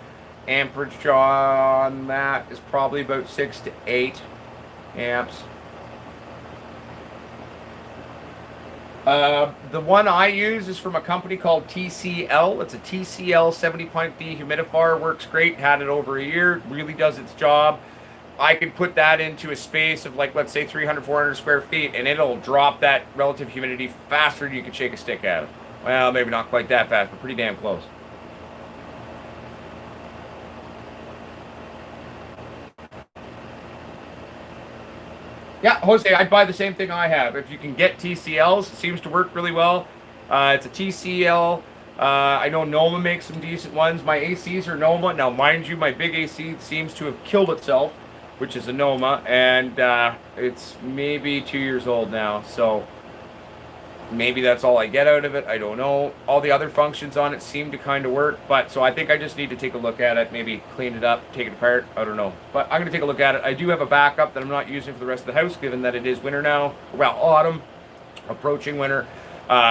Amperage on that is probably about 6 to 8 amps. The one I use is from a company called TCL. It's a TCL 70-pint dehumidifier. Works great. Had it over a year. Really does its job. I could put that into a space of, like, let's say 300, 400 square feet, and it'll drop that relative humidity faster than you can shake a stick at it. Well, maybe not quite that fast, but pretty damn close. Yeah, Jose, I'd buy the same thing I have. If you can get TCLs, it seems to work really well. It's a TCL. I know Noma makes some decent ones. My ACs are Noma. Now, mind you, my big AC seems to have killed itself. which is a Noma, and it's maybe 2 years old now. So maybe that's all I get out of it. I don't know. All the other functions on it seem to kind of work, but so I think I just need to take a look at it, maybe clean it up, take it apart. I don't know, but I'm gonna take a look at it. I do have a backup that I'm not using for the rest of the house, given that it is winter now. Well, autumn, approaching winter.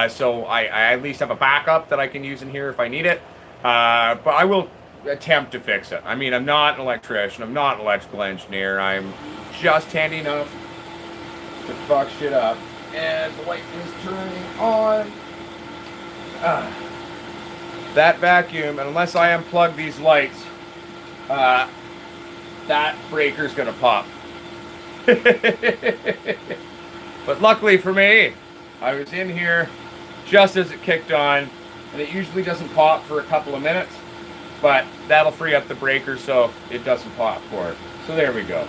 So I at least have a backup that I can use in here if I need it. But I will attempt to fix it. I mean, I'm not an electrician. I'm not an electrical engineer. I'm just handy enough to fuck shit up. And the light is turning on. That vacuum, and unless I unplug these lights, that breaker's gonna pop. But luckily for me, I was in here just as it kicked on, and it usually doesn't pop for a couple of minutes, but that'll free up the breaker so it doesn't pop for it. So there we go.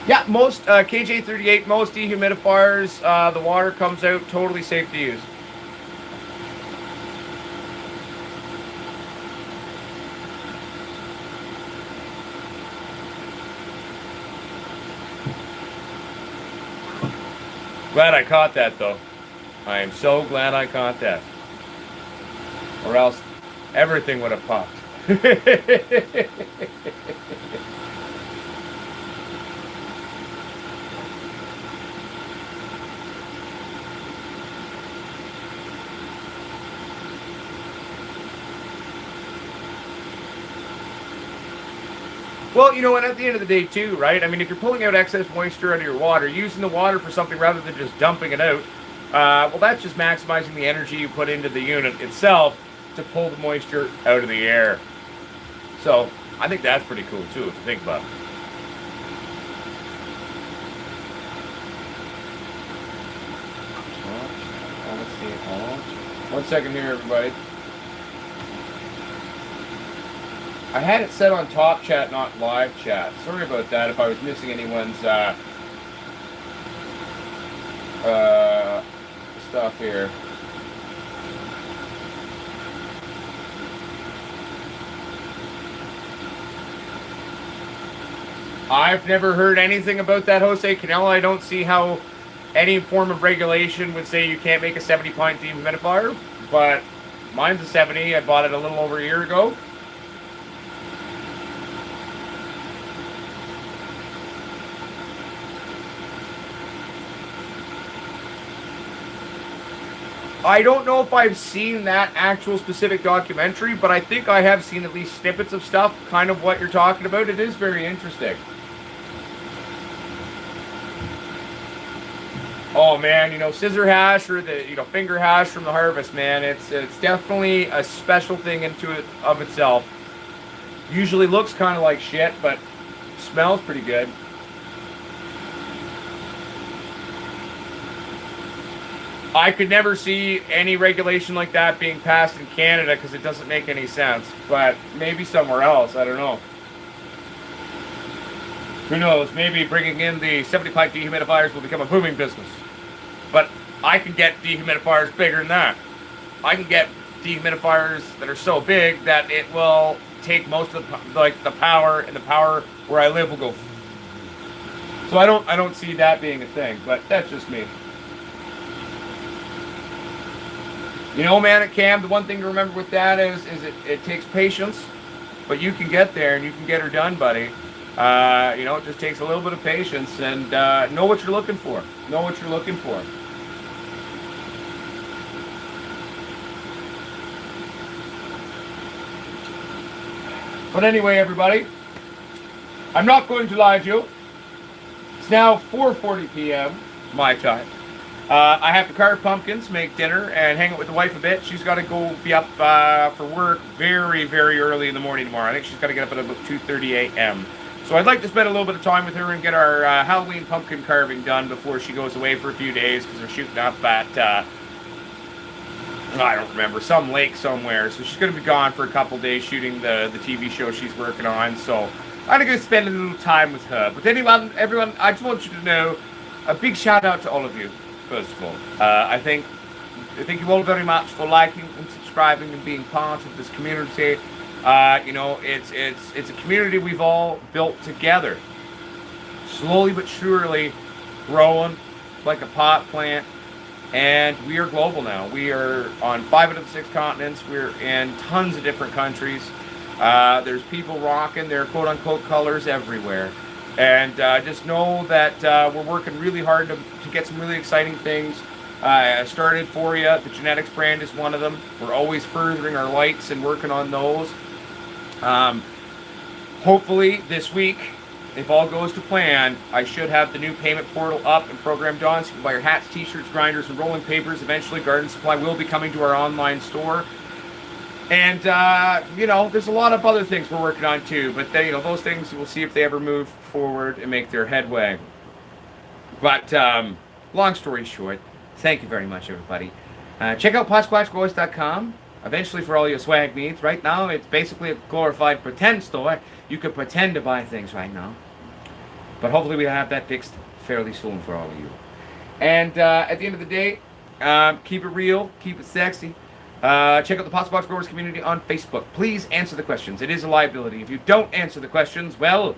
Yeah, most KJ38, most dehumidifiers, the water comes out totally safe to use. Glad I caught that, though. I am so glad I caught that. Or else everything would have popped. Well, you know, and at the end of the day, too, right? I mean, if you're pulling out excess moisture out of your water, using the water for something rather than just dumping it out, well, that's just maximizing the energy you put into the unit itself to pull the moisture out of the air. So, I think that's pretty cool, too, if you think about it. Let's see. 1 second here, everybody. I had it set on top chat, not live chat. Sorry about that if I was missing anyone's stuff here. I've never heard anything about that, Jose Canelo. I don't see how any form of regulation would say you can't make a 70-pint dehumidifier, but mine's a 70. I bought it a little over a year ago. I don't know if I've seen that actual specific documentary, but I think I have seen at least snippets of stuff, kind of what you're talking about. It is very interesting. Oh man, you know, scissor hash or the finger hash from the harvest, man, it's definitely a special thing into it of itself. Usually looks kind of like shit, but smells pretty good. I could never see any regulation like that being passed in Canada because it doesn't make any sense. But maybe somewhere else, I don't know. Who knows? Maybe bringing in the 70-pint dehumidifiers will become a booming business. But I can get dehumidifiers bigger than that. I can get dehumidifiers that are so big that it will take most of the power, and the power where I live will go. So I don't see that being a thing. But that's just me. You know, man, at Cam, the one thing to remember with that is it takes patience, but you can get there and you can get her done, buddy. You know, it just takes a little bit of patience and know what you're looking for. Know what you're looking for. But anyway, everybody, I'm not going to lie to you. It's now 4:40 p.m. my time. I have to carve pumpkins, make dinner, and hang out with the wife a bit. She's got to go be up for work very, very early in the morning tomorrow. I think she's got to get up at about 2:30 a.m. So I'd like to spend a little bit of time with her and get our Halloween pumpkin carving done before she goes away for a few days because they're shooting up at, I don't remember, some lake somewhere. So she's going to be gone for a couple days shooting the TV show she's working on. So I'm going to spend a little time with her. But anyway, everyone, I just want you to know a big shout out to all of you. First of all, I thank you all very much for liking and subscribing and being part of this community. You know, it's a community we've all built together, slowly but surely, growing like a pot plant. And we are global now. We are on 5 out of the 6 continents. We're in tons of different countries. There's people rocking their quote-unquote colors everywhere. And just know that we're working really hard to get some really exciting things started for you. The genetics brand is one of them. We're always furthering our lights and working on those. Hopefully this week, if all goes to plan, I should have the new payment portal up and programmed on, so you can buy your hats, t-shirts, grinders, and rolling papers. Eventually, Garden Supply will be coming to our online store. And, you know, there's a lot of other things we're working on too, but then, you know, those things, we'll see if they ever move forward and make their headway. But, long story short, thank you very much, everybody. Check out PotsquatchGrowers.com. Eventually, for all your swag needs. Right now, it's basically a glorified pretend store. You could pretend to buy things right now. But hopefully we'll have that fixed fairly soon for all of you. And at the end of the day, keep it real, keep it sexy. Check out the Potsquatch Growers community on Facebook. Please answer the questions. It is a liability. If you don't answer the questions, well,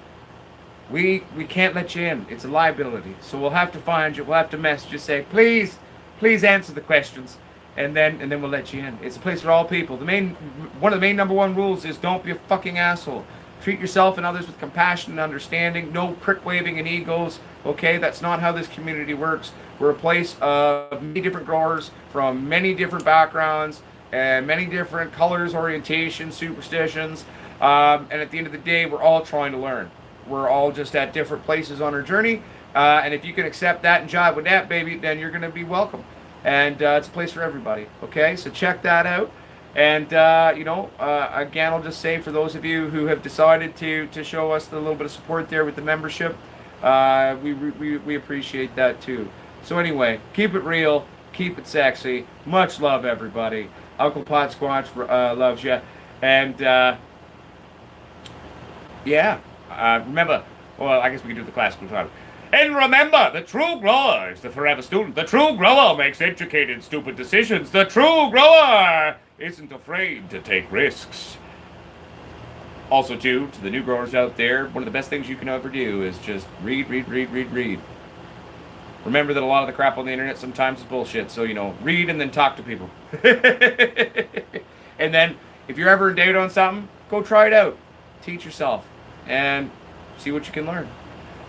we can't let you in. It's a liability. So we'll have to find you. We'll have to message you, say, please answer the questions. And then we'll let you in. It's a place for all people. One of the main number one rules is don't be a fucking asshole. Treat yourself and others with compassion and understanding. No prick waving and egos. Okay, that's not how this community works. We're a place of many different growers from many different backgrounds and many different colors, orientations, superstitions. And at the end of the day, we're all trying to learn. We're all just at different places on our journey. And if you can accept that and jive with that, baby, then you're going to be welcome. And it's a place for everybody. Okay, so check that out. And, you know, again, I'll just say for those of you who have decided to show us a little bit of support there with the membership, we appreciate that too. So anyway, keep it real, keep it sexy. Much love, everybody. Uncle Potsquatch loves you. And, yeah, remember, well, I guess we can do the classical time. And remember, the true grower is the forever student. The true grower makes educated, stupid decisions. The true grower isn't afraid to take risks. Also, too, to the new growers out there, one of the best things you can ever do is just read. Remember that a lot of the crap on the internet sometimes is bullshit, so, you know, read and then talk to people. And then, if you're ever in doubt on something, go try it out. Teach yourself, and see what you can learn.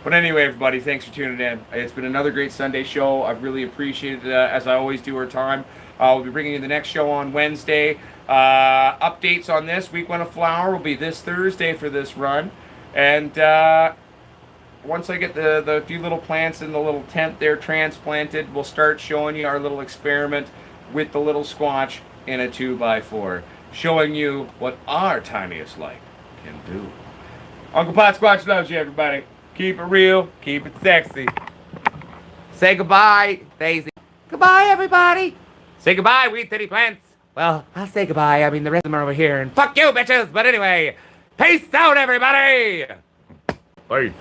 But anyway, everybody, thanks for tuning in. It's been another great Sunday show. I've really appreciated it, as I always do our time. We'll be bringing you the next show on Wednesday. Updates on this week 1 of flower will be this Thursday for this run. And once I get the few little plants in the little tent there transplanted, we'll start showing you our little experiment with the little squatch in a 2x4. Showing you what our tiniest light can do. Uncle Potsquatch loves you, everybody. Keep it real, keep it sexy. Say goodbye, Daisy. Goodbye, everybody. Say goodbye, weed titty plants. Well, I'll say goodbye. I mean, the rest of them are over here. And fuck you, bitches. But anyway, peace out, everybody. Peace.